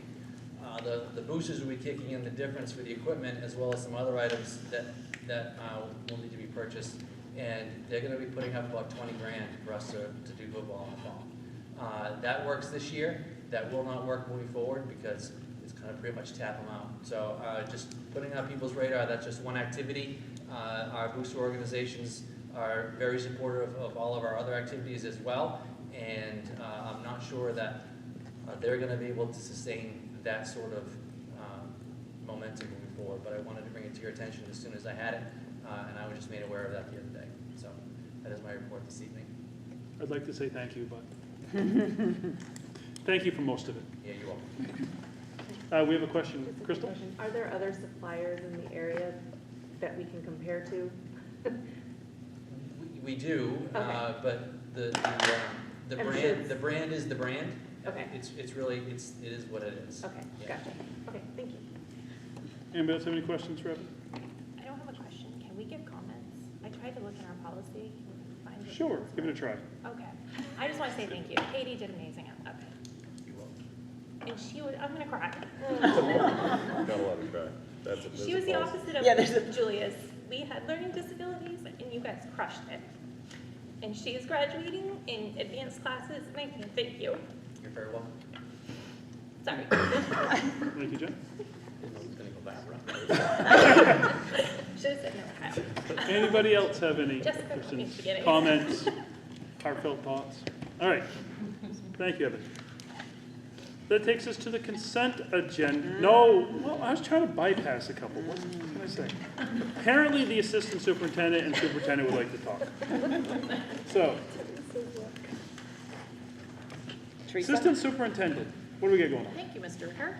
[SPEAKER 19] The boosters will be kicking in the difference for the equipment, as well as some other items that will need to be purchased. And they're going to be putting up about 20 grand for us to do football in the fall. That works this year. That will not work moving forward because it's kind of pretty much tap them out. So just putting on people's radar, that's just one activity. Our booster organizations are very supportive of all of our other activities as well. And I'm not sure that they're going to be able to sustain that sort of momentum moving forward. But I wanted to bring it to your attention as soon as I had it. And I was just made aware of that the other day. So that is my report this evening.
[SPEAKER 1] I'd like to say thank you, but thank you for most of it.
[SPEAKER 19] Yeah, you're welcome.
[SPEAKER 1] We have a question.
[SPEAKER 14] Just a quick
[SPEAKER 1] Crystal?
[SPEAKER 14] question. Are there other suppliers in the area that we can compare to?
[SPEAKER 19] We do,
[SPEAKER 14] Okay.
[SPEAKER 19] but the
[SPEAKER 14] I'm sure
[SPEAKER 19] brand is the brand.
[SPEAKER 14] Okay.
[SPEAKER 19] It's really it is what it is.
[SPEAKER 14] Okay,
[SPEAKER 19] Yeah.
[SPEAKER 14] gotcha. Okay, thank you.
[SPEAKER 1] Anybody else have any questions for Evan?
[SPEAKER 20] I don't have a question. Can we give comments? I tried to look in our policy and find it.
[SPEAKER 1] Sure, give it a try.
[SPEAKER 20] Okay. I just want to say thank you. Katie did amazing up it.
[SPEAKER 19] You're welcome.
[SPEAKER 20] And she would, I'm going to cry.
[SPEAKER 2] Gotta let her cry. That's a
[SPEAKER 20] She was the
[SPEAKER 2] policy.
[SPEAKER 20] opposite of
[SPEAKER 13] Yeah, there's a-
[SPEAKER 20] Julia's. We had learning disabilities and you guys crushed it. And she is graduating in advanced classes and I can thank you.
[SPEAKER 19] You're very welcome.
[SPEAKER 20] Sorry.
[SPEAKER 1] Thank you, Jen.
[SPEAKER 15] It's gonna go back around.
[SPEAKER 20] Should have said no, Kyle.
[SPEAKER 1] Anybody else have any
[SPEAKER 20] Jessica called me at the
[SPEAKER 1] questions,
[SPEAKER 20] beginning.
[SPEAKER 1] comments, heartfelt thoughts? All right. Thank you, Evan. That takes us to the consent agenda. No, well, I was trying to bypass a couple. What can I say? Apparently, the assistant superintendent and superintendent would like to talk. So,
[SPEAKER 13] Teresa?
[SPEAKER 1] assistant superintendent, what do we got going on?
[SPEAKER 18] Thank you, Mr. Ricker.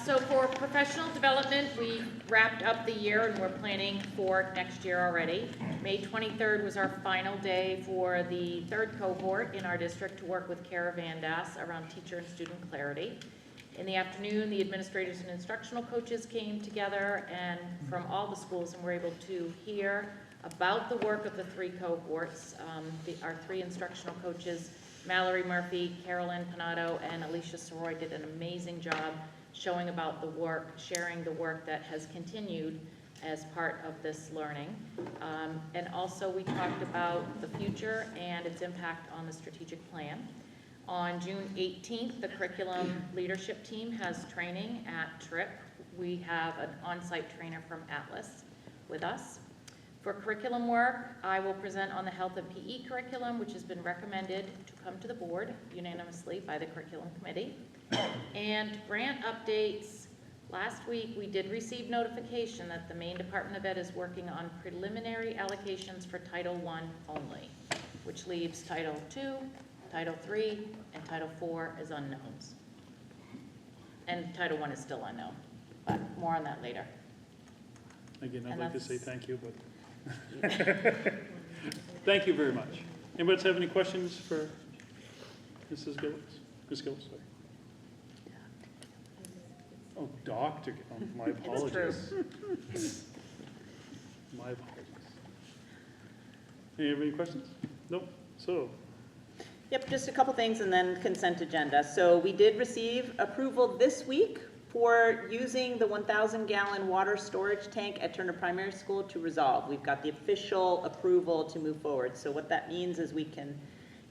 [SPEAKER 18] So for professional development, we wrapped up the year and we're planning for next year already. May 23rd was our final day for the third cohort in our district to work with Kara Van Das around teacher and student clarity. In the afternoon, the administrators and instructional coaches came together and from all the schools and were able to hear about the work of the three cohorts. Our three instructional coaches, Mallory Murphy, Carolyn Panato, and Alicia Soroy did an amazing job showing about the work, sharing the work that has continued as part of this learning. And also we talked about the future and its impact on the strategic plan. On June 18th, the curriculum leadership team has training at TRIP. We have an on-site trainer from Atlas with us. For curriculum work, I will present on the health and PE curriculum, which has been recommended to come to the board unanimously by the curriculum committee. And grant updates, last week we did receive notification that the Maine Department of Ed is working on preliminary allocations for Title I only, which leaves Title II, Title III, and Title IV as unknowns. And Title I is still unknown, but more on that later.
[SPEAKER 1] Again, I'd
[SPEAKER 18] And
[SPEAKER 1] like to say
[SPEAKER 18] that's-
[SPEAKER 1] thank you, but thank you very much. Anybody else have any questions for Mrs. Gillis? Ms. Gillis, sorry. Oh, Dr. Gillis, my apologies. My apologies. Any questions? Nope. So,
[SPEAKER 13] Yep, just a couple things and then consent agenda. So we did receive approval this week for using the 1,000-gallon water storage tank at Turner Primary School to resolve. We've got the official approval to move forward. So what that means is we can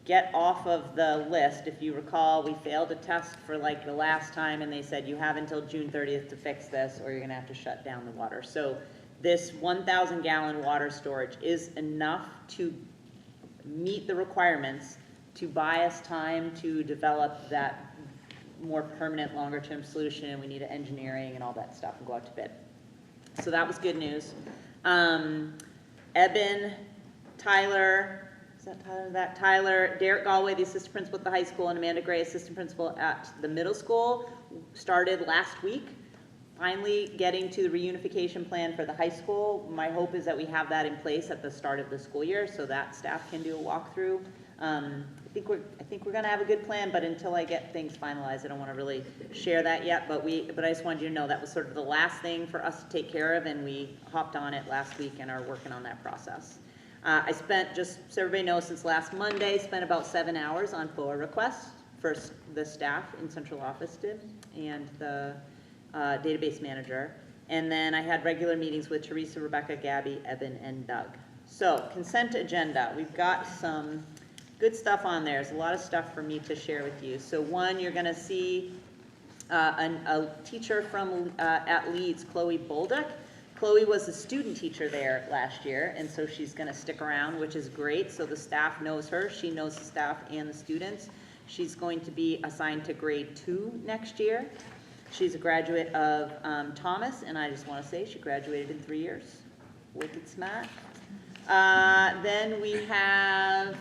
[SPEAKER 13] get off of the list. If you recall, we failed a test for like the last time and they said you have until June 30th to fix this or you're gonna have to shut down the water. So this 1,000 gallon water storage is enough to meet the requirements to buy us time to develop that more permanent, longer term solution, and we need engineering and all that stuff and go out to bid. So that was good news. Eben, Tyler, is that Tyler? Tyler, Derek Galway, the assistant principal at the high school, and Amanda Gray, assistant principal at the middle school, started last week. Finally getting to the reunification plan for the high school. My hope is that we have that in place at the start of the school year so that staff can do a walkthrough. I think we're gonna have a good plan, but until I get things finalized, I don't wanna really share that yet, but I just wanted you to know that was sort of the last thing for us to take care of, and we hopped on it last week and are working on that process. I spent, just so everybody knows, since last Monday, spent about 7 hours on FOA requests for the staff in central office did, and the database manager. And then I had regular meetings with Teresa, Rebecca, Gabby, Eben, and Doug. So, consent agenda. We've got some good stuff on there. There's a lot of stuff for me to share with you. So one, you're gonna see a teacher from at Leeds, Chloe Bolduc. Chloe was a student teacher there last year, and so she's gonna stick around, which is great. So the staff knows her, she knows the staff and the students. She's going to be assigned to grade 2 next year. She's a graduate of Thomas, and I just want to say she graduated in 3 years. Wicked smart. Then we have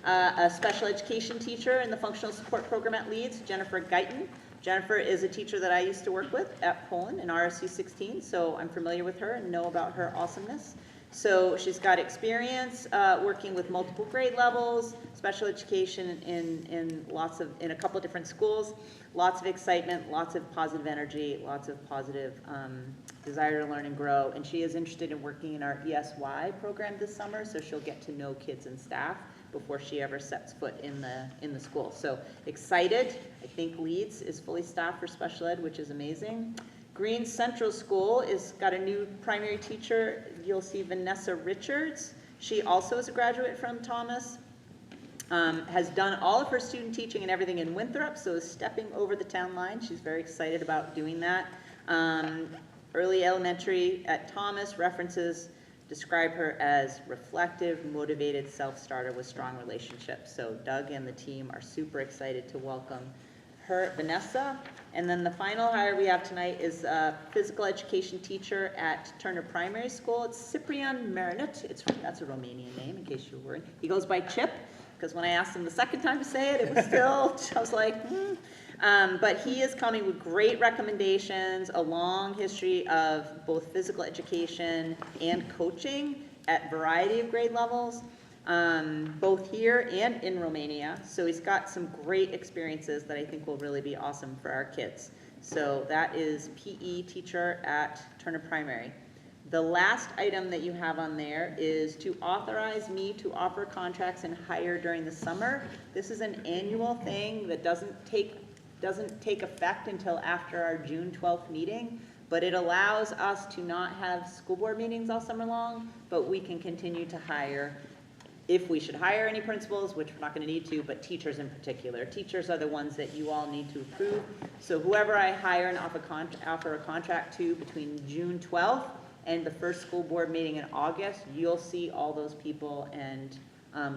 [SPEAKER 13] a special education teacher in the functional support program at Leeds, Jennifer Guyton. Jennifer is a teacher that I used to work with at Poland in RSU 16, so I'm familiar with her and know about her awesomeness. So she's got experience working with multiple grade levels, special education in a couple of different schools, lots of excitement, lots of positive energy, lots of positive desire to learn and grow. And she is interested in working in our ESY program this summer, so she'll get to know kids and staff before she ever sets foot in the school. So excited. I think Leeds is fully staffed for special ed, which is amazing. Green Central School is got a new primary teacher. You'll see Vanessa Richards. She also is a graduate from Thomas. Has done all of her student teaching and everything in Winthrop, so is stepping over the town line. She's very excited about doing that. Early elementary at Thomas, references describe her as reflective, motivated self-starter with strong relationships. So Doug and the team are super excited to welcome her, Vanessa. And then the final hire we have tonight is a physical education teacher at Turner Primary School. It's Cyprian Marinut. That's a Romanian name, in case you're worried. He goes by Chip, because when I asked him the second time to say it, it was still, I was like, but he is coming with great recommendations, a long history of both physical education and coaching at variety of grade levels, both here and in Romania. So he's got some great experiences that I think will really be awesome for our kids. So that is PE teacher at Turner Primary. The last item that you have on there is to authorize me to offer contracts and hire during the summer. This is an annual thing that doesn't take effect until after our June 12th meeting, but it allows us to not have school board meetings all summer long, but we can continue to hire, if we should hire any principals, which we're not going to need to, but teachers in particular. Teachers are the ones that you all need to approve. So whoever I hire and offer a contract to between June 12th and the first school board meeting in August, you'll see all those people and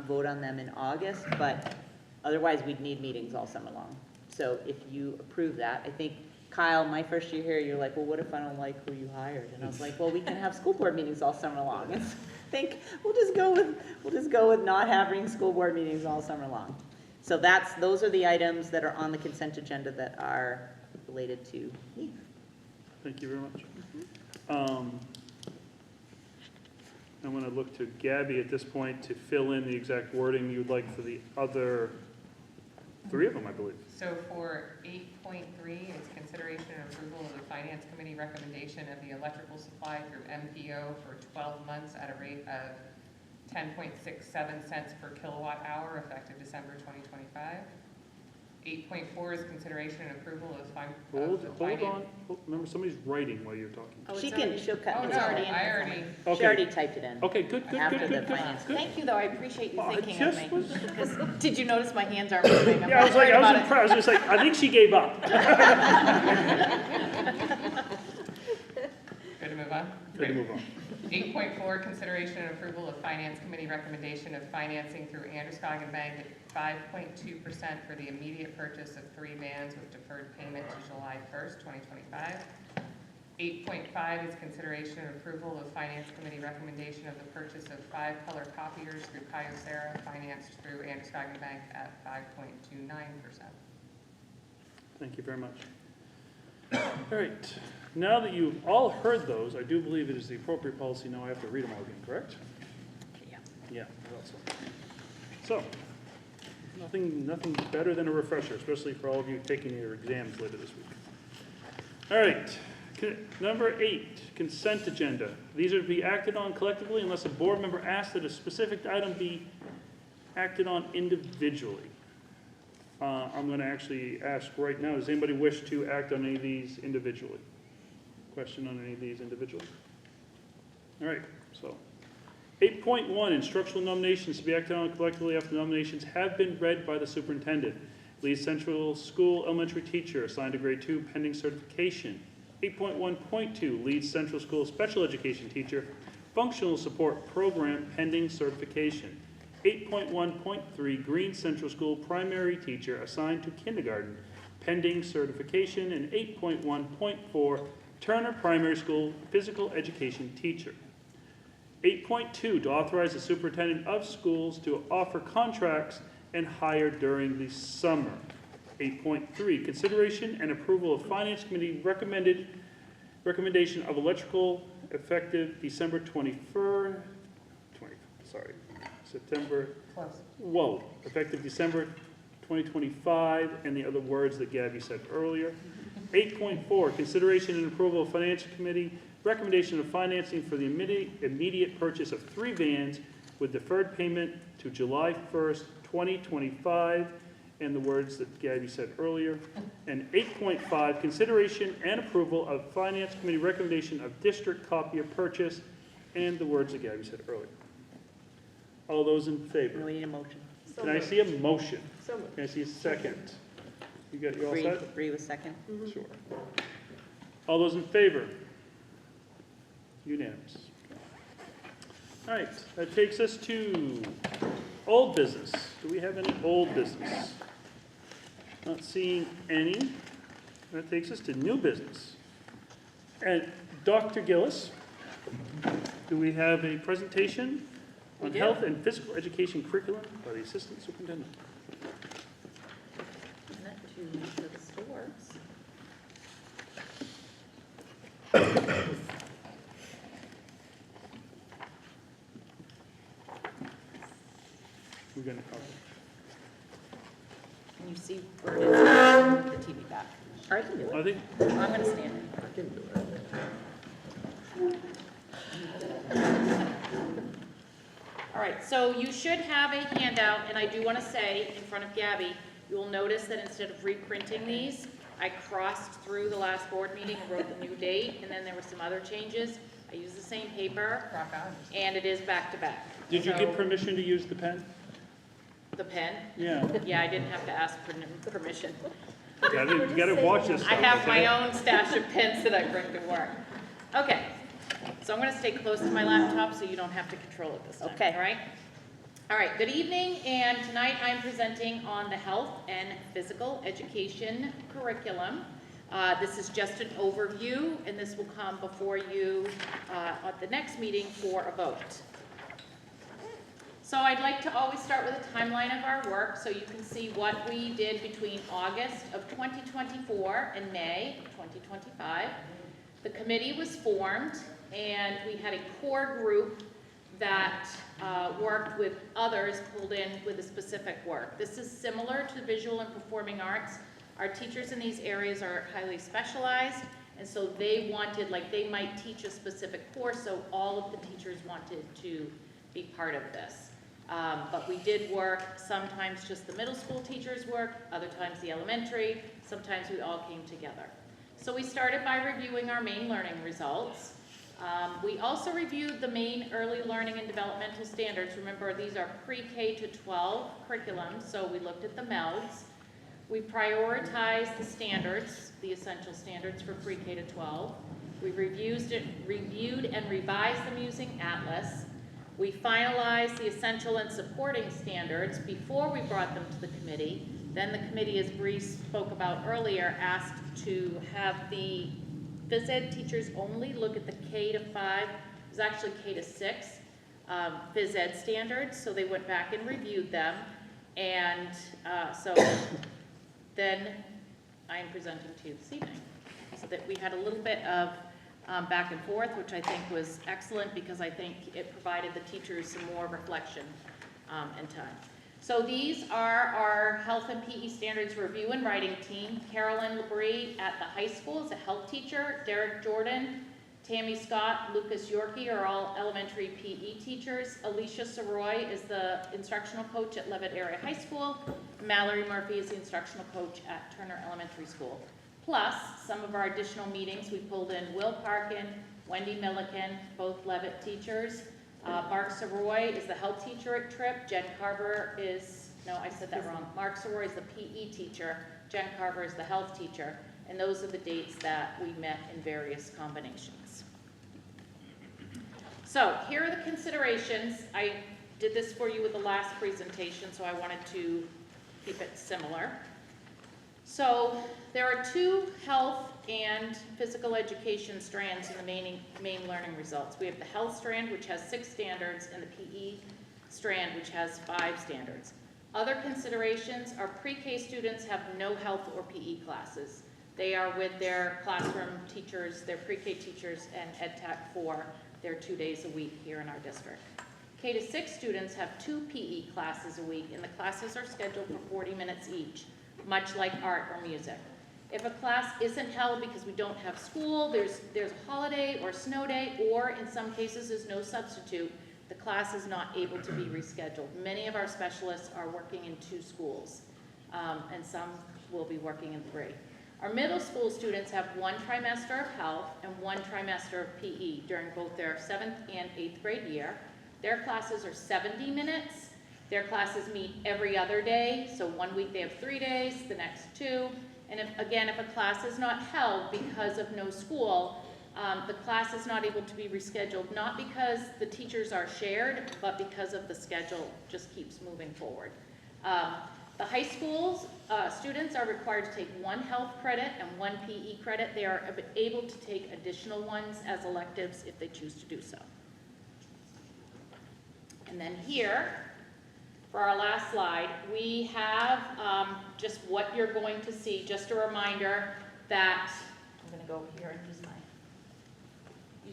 [SPEAKER 13] vote on them in August, but otherwise we'd need meetings all summer long. So if you approve that, I think, Kyle, my first year here, you're like, well, what if I don't like who you hired? And I was like, well, we can have school board meetings all summer long. And so I think we'll just go with not having school board meetings all summer long. So those are the items that are on the consent agenda that are related to me.
[SPEAKER 1] Thank you very much. I'm going to look to Gabby at this point to fill in the exact wording you'd like for the other 3 of them, I believe.
[SPEAKER 5] So for 8.3, it's consideration and approval of the Finance Committee recommendation of the electrical supply through MPO for 12 months at a rate of 10.67 cents per kilowatt hour effective December 2025. 8.4 is consideration and approval of
[SPEAKER 1] Hold on. Remember, somebody's writing while you're talking.
[SPEAKER 13] Oh, she'll cut.
[SPEAKER 5] Oh,
[SPEAKER 13] It's
[SPEAKER 5] no,
[SPEAKER 13] already in.
[SPEAKER 5] I already.
[SPEAKER 13] She already typed it in.
[SPEAKER 1] Okay, good.
[SPEAKER 18] Thank you, though, I appreciate you
[SPEAKER 1] Oh, I
[SPEAKER 18] thinking of
[SPEAKER 1] just
[SPEAKER 18] me.
[SPEAKER 1] was-
[SPEAKER 18] Because did you notice my hands aren't moving? I'm
[SPEAKER 1] Yeah, I was
[SPEAKER 18] not worried about it.
[SPEAKER 1] impressed. I was just like, I think she gave up.
[SPEAKER 5] Good to move on?
[SPEAKER 1] Good to move on.
[SPEAKER 5] 8.4, consideration and approval of Finance Committee recommendation of financing through Androscoggin Bank at 5.2% for the immediate purchase of 3 vans with deferred payment to July 1st, 2025. 8.5 is consideration and approval of Finance Committee recommendation of the purchase of 5 color copiers through Kyocera, financed through Androscoggin Bank at 5.29%.
[SPEAKER 1] Thank you very much. All right, now that you've all heard those, I do believe it is the appropriate policy now I have to read them all again, correct?
[SPEAKER 18] Yeah.
[SPEAKER 1] Yeah, I thought so. Nothing better than a refresher, especially for all of you taking your exams later this week. All right, number 8, consent agenda. These are to be acted on collectively unless a board member asks that a specific item be acted on individually. I'm going to actually ask right now, does anybody wish to act on any of these individually? Question on any of these individually? All right, so 8.1, instructional nominations to be acted on collectively after nominations have been read by the superintendent. Lead Central School elementary teacher assigned to grade 2 pending certification. 8.1.2, Lead Central School special education teacher, functional support program pending certification. 8.1.3, Green Central School primary teacher assigned to kindergarten pending certification. And 8.1.4, Turner Primary School physical education teacher. 8.2, to authorize the superintendent of schools to offer contracts and hire during the summer. 8.3, consideration and approval of Finance Committee recommendation of electrical effective December 21st, effective December 2025, and the other words that Gabby said earlier. 8.4, consideration and approval of Financial Committee recommendation of financing for the immediate purchase of 3 vans with deferred payment to July 1st, 2025, and the words that Gabby said earlier. And 8.5, consideration and approval of Finance Committee recommendation of district copier purchase, and the words that Gabby said earlier. All those in favor?
[SPEAKER 13] We need a motion.
[SPEAKER 1] Can I see a motion?
[SPEAKER 8] So moved.
[SPEAKER 1] Can I see a second? You all
[SPEAKER 13] Bree,
[SPEAKER 1] set?
[SPEAKER 13] Bree was second.
[SPEAKER 1] Sure. All those in favor? Unanimous. All right, that takes us to old business. Do we have any old business? Not seeing any. That takes us to new business. And Dr. Gillis, do we have a presentation on health and physical education curriculum by the assistant superintendent?
[SPEAKER 18] To make sure this still works.
[SPEAKER 1] We're going to cover.
[SPEAKER 13] Can you see where it is? The TV back. Or I can do it.
[SPEAKER 1] I think
[SPEAKER 13] I'm going to stand in.
[SPEAKER 15] I can do it.
[SPEAKER 18] All right, so you should have a handout, and I do want to say in front of Gabby, you will notice that instead of reprinting these, I crossed through the last board meeting and wrote the new date, and then there were some other changes. I used the same paper, and it is back to back.
[SPEAKER 1] Did you
[SPEAKER 18] So-
[SPEAKER 1] get permission to use the pen?
[SPEAKER 18] The pen?
[SPEAKER 1] Yeah.
[SPEAKER 18] Yeah, I didn't have to ask for permission.
[SPEAKER 1] You gotta watch this stuff.
[SPEAKER 18] I have
[SPEAKER 1] okay?
[SPEAKER 18] my own stash of pens that I bring to work. Okay, so I'm gonna stay close to my laptop so you don't have to control it this time,
[SPEAKER 13] Okay.
[SPEAKER 18] all right? All right, good evening, and tonight I'm presenting on the health and physical education curriculum. This is just an overview, and this will come before you at the next meeting for a vote. So I'd like to always start with a timeline of our work so you can see what we did between August of 2024 and May of 2025. The committee was formed, and we had a core group that worked with others pulled in with a specific work. This is similar to visual and performing arts. Our teachers in these areas are highly specialized, and so they wanted, like they might teach a specific course, so all of the teachers wanted to be part of this. But we did work, sometimes just the middle school teachers worked, other times the elementary, sometimes we all came together. So we started by reviewing our main learning results. We also reviewed the main early learning and developmental standards. Remember, these are pre-K to 12 curriculums, so we looked at the MELDs. We prioritized the standards, the essential standards for pre-K to 12. We reviewed and revised them using Atlas. We finalized the essential and supporting standards before we brought them to the committee. Then the committee, as Bree spoke about earlier, asked to have the phys ed teachers only look at the K to 5, it was actually K to 6 phys ed standards, so they went back and reviewed them. And so then I am presenting to you this evening. So that we had a little bit of back and forth, which I think was excellent because I think it provided the teachers some more reflection and time. So these are our health and PE standards review and writing team. Carolyn Labrie at the high school is a health teacher. Derek Jordan, Tammy Scott, Lucas Yorkie are all elementary PE teachers. Alicia Soroy is the instructional coach at Levitt Area High School. Mallory Murphy is the instructional coach at Turner Elementary School. Plus, some of our additional meetings, we pulled in Will Parkin, Wendy Milliken, both Levitt teachers. Mark Soroy is the health teacher at Tripp. Jen Carver is, no, I said that wrong. Mark Soroy is the PE teacher. Jen Carver is the health teacher. And those are the dates that we met in various combinations. So here are the considerations. I did this for you with the last presentation, so I wanted to keep it similar. So there are 2 health and physical education strands in the main learning results. We have the health strand, which has 6 standards, and the PE strand, which has 5 standards. Other considerations are pre-K students have no health or PE classes. They are with their classroom teachers, their pre-K teachers, and ed tech for their 2 days a week here in our district. K to 6 students have 2 PE classes a week, and the classes are scheduled for 40 minutes each, much like art or music. If a class isn't held because we don't have school, there's a holiday or snow day, or in some cases there's no substitute, the class is not able to be rescheduled. Many of our specialists are working in 2 schools, and some will be working in 3. Our middle school students have 1 trimester of health and 1 trimester of PE during both their 7th and 8th grade year. Their classes are 70 minutes. Their classes meet every other day, so one week they have 3 days, the next 2. And if a class is not held because of no school, the class is not able to be rescheduled, not because the teachers are shared, but because of the schedule just keeps moving forward. The high school students are required to take 1 health credit and 1 PE credit. They are able to take additional ones as electives if they choose to do so. And then here, for our last slide, we have just what you're going to see. Just a reminder that, I'm going to go over here and use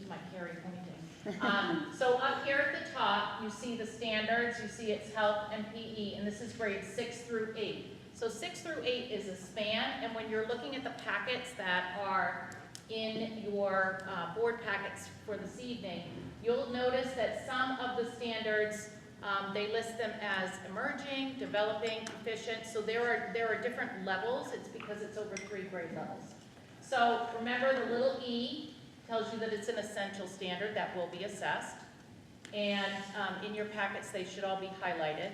[SPEAKER 18] my Carrie pointing. So up here at the top, you see the standards, you see it's health and PE, and this is grades 6 through 8. So 6 through 8 is a span, and when you're looking at the packets that are in your board packets for this evening, you'll notice that some of the standards, they list them as emerging, developing, proficient, so there are different levels. It's because it's over 3 grade levels. So remember, the little E tells you that it's an essential standard that will be assessed, and in your packets they should all be highlighted.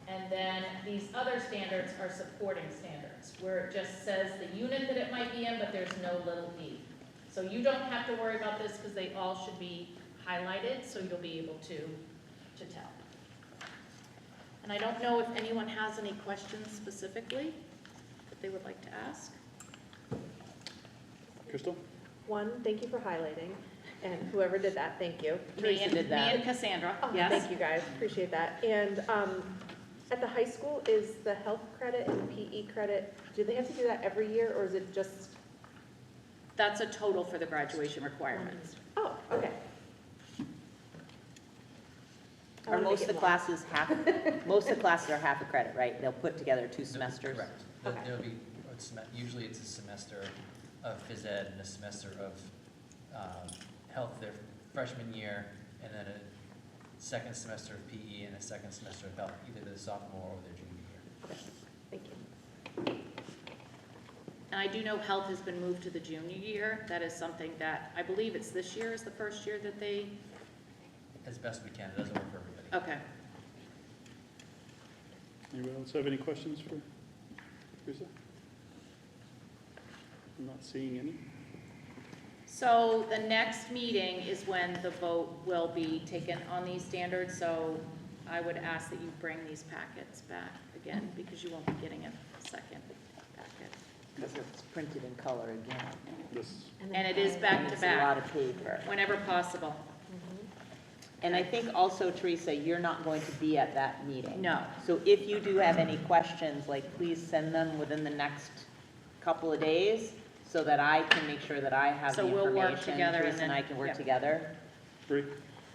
[SPEAKER 18] And then these other standards are supporting standards, where it just says the unit that it might be in, but there's no little e. So you don't have to worry about this because they all should be highlighted, so you'll be able to tell. And I don't know if anyone has any questions specifically that they would like to ask.
[SPEAKER 1] Crystal?
[SPEAKER 14] 1, thank you for highlighting, and whoever did that, thank you.
[SPEAKER 13] Teresa did that.
[SPEAKER 18] Me and Cassandra,
[SPEAKER 14] Oh,
[SPEAKER 18] yes.
[SPEAKER 14] Thank you guys, appreciate that. And at the high school, is the health credit and PE credit, do they have to do that every year, or is it just?
[SPEAKER 18] That's a total for the graduation requirements.
[SPEAKER 14] Oh, okay.
[SPEAKER 13] Are most of the classes most of the classes are half a credit, right? They'll put together 2 semesters?
[SPEAKER 19] Correct.
[SPEAKER 14] Okay.
[SPEAKER 19] There'll be, usually it's a semester of phys ed and a semester of health their freshman year, and then a second semester of PE and a second semester of health, either their sophomore or their junior year.
[SPEAKER 14] Okay, thank you.
[SPEAKER 18] And I do know health has been moved to the junior year. That is something that, I believe it's this year is the first year that they.
[SPEAKER 19] As best we can, it doesn't work for everybody.
[SPEAKER 18] Okay.
[SPEAKER 1] Anyone else have any questions for Teresa? I'm not seeing any.
[SPEAKER 18] So the next meeting is when the vote will be taken on these standards, so I would ask that you bring these packets back again, because you won't be getting a second packet.
[SPEAKER 13] Because it's printed in color again.
[SPEAKER 18] And it is back to
[SPEAKER 13] It's a lot
[SPEAKER 18] back,
[SPEAKER 13] of paper.
[SPEAKER 18] whenever possible.
[SPEAKER 13] And I think also, Teresa, you're not going to be at that meeting.
[SPEAKER 18] No.
[SPEAKER 13] So if you do have any questions, like, please send them within the next couple of days so that I can make sure that I have the
[SPEAKER 18] So
[SPEAKER 13] information.
[SPEAKER 18] we'll work together and
[SPEAKER 13] Teresa and
[SPEAKER 18] then-
[SPEAKER 13] I can work
[SPEAKER 18] yep.
[SPEAKER 13] together.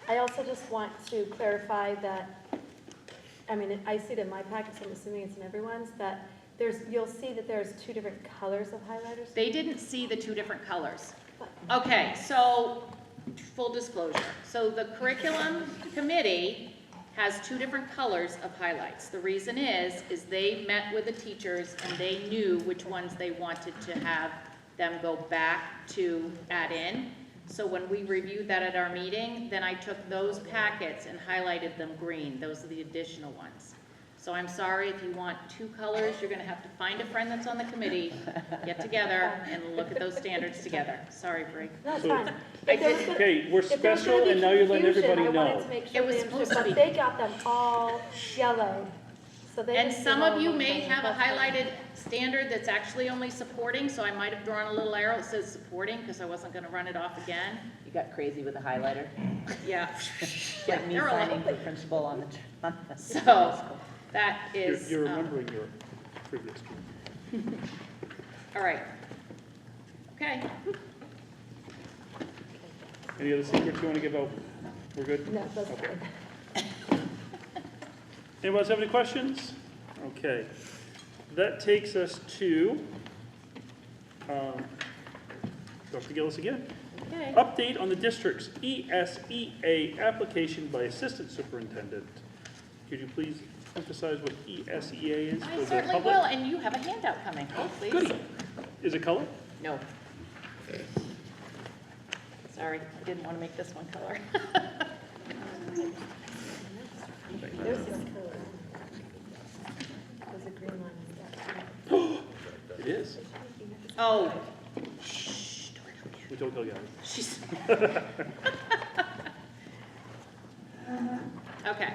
[SPEAKER 14] I also just want to clarify that, I mean, I see it in my packets, I'm assuming it's in everyone's, that you'll see that there's 2 different colors of highlighters.
[SPEAKER 18] They didn't see the 2 different colors. Okay, so, full disclosure. So the curriculum committee has 2 different colors of highlights. The reason is they met with the teachers and they knew which ones they wanted to have them go back to add in. So when we reviewed that at our meeting, then I took those packets and highlighted them green. Those are the additional ones. So I'm sorry, if you want 2 colors, you're gonna have to find a friend that's on the committee, get together, and look at those standards together. Sorry, Bree.
[SPEAKER 14] No, it's fine.
[SPEAKER 18] I did,
[SPEAKER 1] Okay, we're
[SPEAKER 14] If there was gonna
[SPEAKER 1] special
[SPEAKER 14] be
[SPEAKER 1] and now you're letting
[SPEAKER 14] confusion,
[SPEAKER 1] everybody
[SPEAKER 14] I wanted
[SPEAKER 1] know.
[SPEAKER 14] to make
[SPEAKER 18] It
[SPEAKER 14] sure
[SPEAKER 18] was
[SPEAKER 14] they
[SPEAKER 18] supposed
[SPEAKER 14] understood,
[SPEAKER 18] to
[SPEAKER 14] but
[SPEAKER 18] be.
[SPEAKER 14] they got them all yellow. So they
[SPEAKER 18] and
[SPEAKER 14] didn't
[SPEAKER 18] some
[SPEAKER 14] do all
[SPEAKER 18] of you
[SPEAKER 14] them
[SPEAKER 18] may
[SPEAKER 14] yellow.
[SPEAKER 18] have a
[SPEAKER 14] That's fine.
[SPEAKER 18] highlighted standard that's actually only supporting, so I might have drawn a little arrow that says supporting, because I wasn't gonna run it off again.
[SPEAKER 13] You got crazy with the highlighter?
[SPEAKER 18] Yeah.
[SPEAKER 13] Like me
[SPEAKER 18] they're all-
[SPEAKER 13] signing for principal on the.
[SPEAKER 18] So, that is.
[SPEAKER 1] You're remembering your previous.
[SPEAKER 18] All right. Okay.
[SPEAKER 1] Any other secrets you want to give out? We're good?
[SPEAKER 14] No, that's good.
[SPEAKER 1] Anyone else have any questions? Okay. That takes us to Dr. Gillis again.
[SPEAKER 18] Okay.
[SPEAKER 1] Update on the district's ESEA application by Assistant Superintendent. Could you please emphasize what ESEA is for
[SPEAKER 18] I
[SPEAKER 1] the
[SPEAKER 18] certainly
[SPEAKER 1] public?
[SPEAKER 18] will, and you have a handout coming, please.
[SPEAKER 1] Goody. Is it color?
[SPEAKER 18] No. Sorry, I didn't want to make this one color.
[SPEAKER 14] There's this color. There's a green line.
[SPEAKER 1] It is.
[SPEAKER 18] Oh.
[SPEAKER 1] We don't tell guys.
[SPEAKER 18] She's. Okay.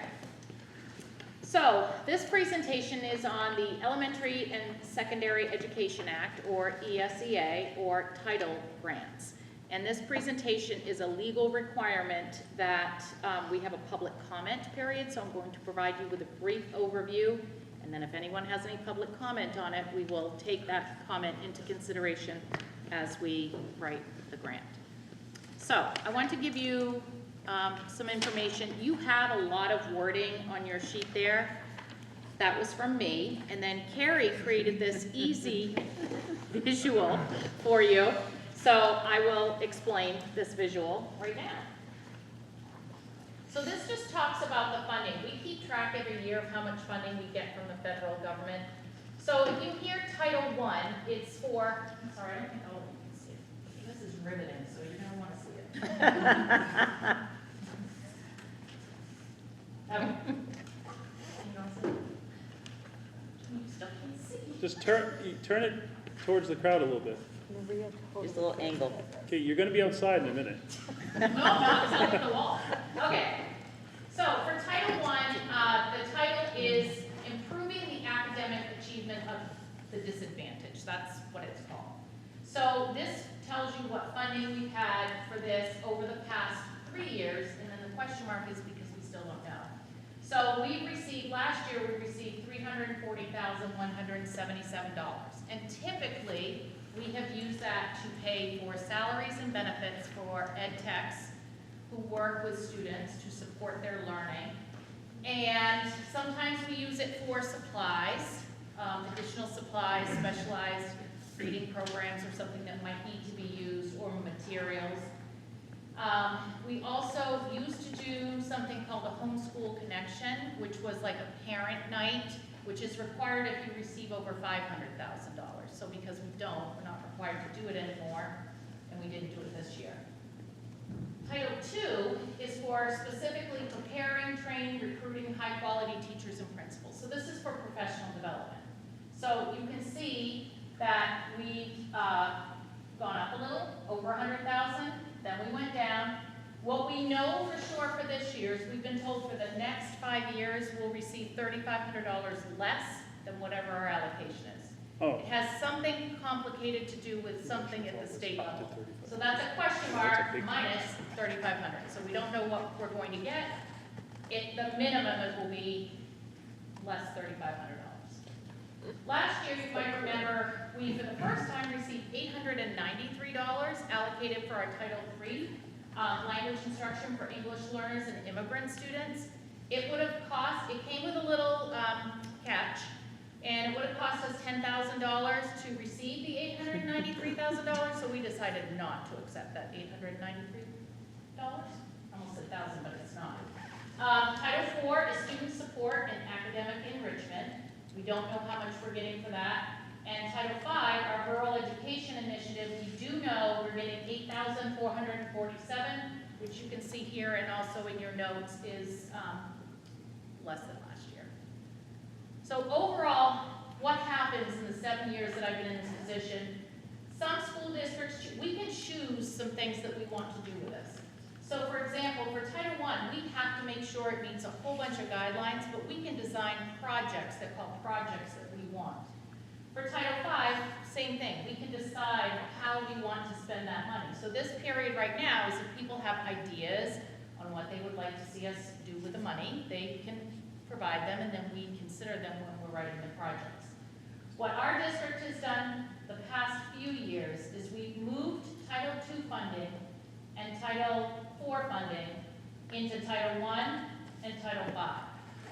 [SPEAKER 18] So this presentation is on the Elementary and Secondary Education Act, or ESEA, or title grants. And this presentation is a legal requirement that we have a public comment period, so I'm going to provide you with a brief overview, and then if anyone has any public comment on it, we will take that comment into consideration as we write the grant. So I want to give you some information. You have a lot of wording on your sheet there. That was from me. And then Carrie created this easy visual for you. So I will explain this visual right now. So this just talks about the funding. We keep track every year of how much funding we get from the federal government. So if you hear Title I, it's for, sorry, I don't think all of you can see it. This is riveting, so you're going to want to see it. Okay. You still can see.
[SPEAKER 1] Just turn it towards the crowd a little bit.
[SPEAKER 13] Just a little angle.
[SPEAKER 1] Okay, you're going to be outside in a minute.
[SPEAKER 18] No, it's not in the wall. Okay. So for Title I, the title is Improving the Academic Achievement of the Disadvantaged. That's what it's called. So this tells you what funding we've had for this over the past 3 years, and then the question mark is because we still don't know. So we received, last year we received $340,177. And typically, we have used that to pay for salaries and benefits for ed techs who work with students to support their learning. And sometimes we use it for supplies, additional supplies, specialized reading programs or something that might need to be used, or materials. We also used to do something called a homeschool connection, which was like a parent night, which is required if you receive over $500,000. So because we don't, we're not required to do it anymore, and we didn't do it this year. Title II is for specifically preparing, training, recruiting high-quality teachers and principals. So this is for professional development. So you can see that we gone up a little, over 100,000, then we went down. What we know for sure for this year is we've been told for the next 5 years, we'll receive $3,500 less than whatever our allocation is.
[SPEAKER 1] Oh.
[SPEAKER 18] It has something complicated to do with something at the state level. So that's a question mark minus 3,500. So we don't know what we're going to get. The minimum it will be less $3,500. Last year, you might remember, we for the first time received $893 allocated for our Title III language instruction for English learners and immigrant students. It would have cost, it came with a little catch, and it would have cost us $10,000 to receive the $893,000, so we decided not to accept that $893. Almost 1,000, but it's not. Title IV is student support and academic enrichment. We don't know how much we're getting for that. And Title V, our rural education initiative, we do know we're getting $8,447, which you can see here and also in your notes is less than last year. So overall, what happens in the 7 years that I've been in this position? Some school districts, we can choose some things that we want to do with this. So for example, for Title I, we have to make sure it meets a whole bunch of guidelines, but we can design projects that call projects that we want. For Title V, same thing. We can decide how we want to spend that money. So this period right now is if people have ideas on what they would like to see us do with the money, they can provide them and then we consider them when we're writing the projects. What our district has done the past few years is we've moved Title II funding and Title IV funding into Title I and Title V.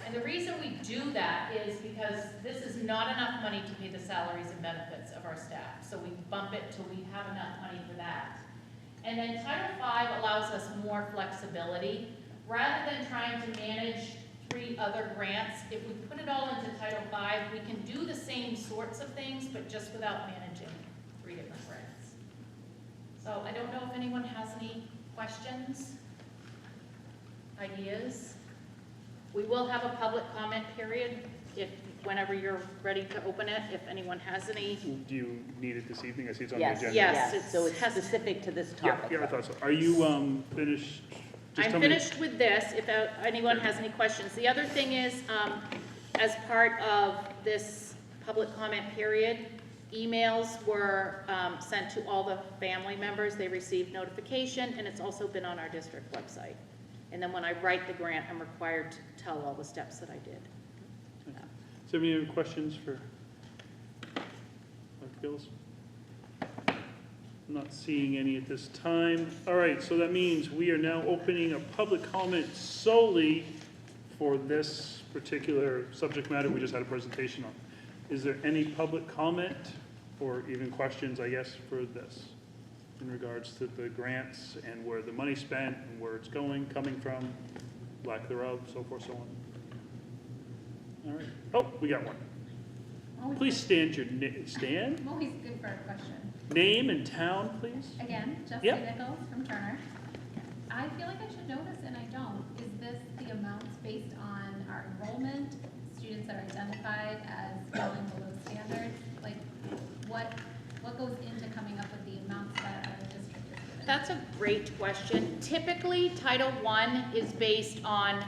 [SPEAKER 18] And the reason we do that is because this is not enough money to pay the salaries and benefits of our staff. So we bump it till we have enough money for that. And then Title V allows us more flexibility. Rather than trying to manage 3 other grants, if we put it all into Title V, we can do the same sorts of things, but just without managing 3 different grants. So I don't know if anyone has any questions, ideas. We will have a public comment period whenever you're ready to open it, if anyone has any.
[SPEAKER 1] Do you need it this evening? I see it's on
[SPEAKER 13] Yes,
[SPEAKER 1] the agenda.
[SPEAKER 13] yes, so it's specific to this topic.
[SPEAKER 1] Yeah, I thought so. Are you finished? Just
[SPEAKER 18] I'm
[SPEAKER 1] tell me-
[SPEAKER 18] finished with this, if anyone has any questions. The other thing is, as part of this public comment period, emails were sent to all the family members. They received notification, and it's also been on our district website. And then when I write the grant, I'm required to tell all the steps that I did.
[SPEAKER 1] Is there any other questions for Dr. Gillis? I'm not seeing any at this time. All right, so that means we are now opening a public comment solely for this particular subject matter we just had a presentation on. Is there any public comment or even questions, I guess, for this in regards to the grants and where the money's spent and where it's going, coming from, lack thereof, so forth, so on? All right. Oh, we got one. Please stand your stand.
[SPEAKER 21] I'm always good for a question.
[SPEAKER 1] Name and town, please.
[SPEAKER 21] Again, Jessica
[SPEAKER 1] Yep.
[SPEAKER 21] Nichols from Turner. I feel like I should know this and I don't. Is this the amounts based on our enrollment, students that are identified as falling below standards? Like, what goes into coming up with the amounts that our district is given?
[SPEAKER 18] That's a great question. Typically, Title I is based on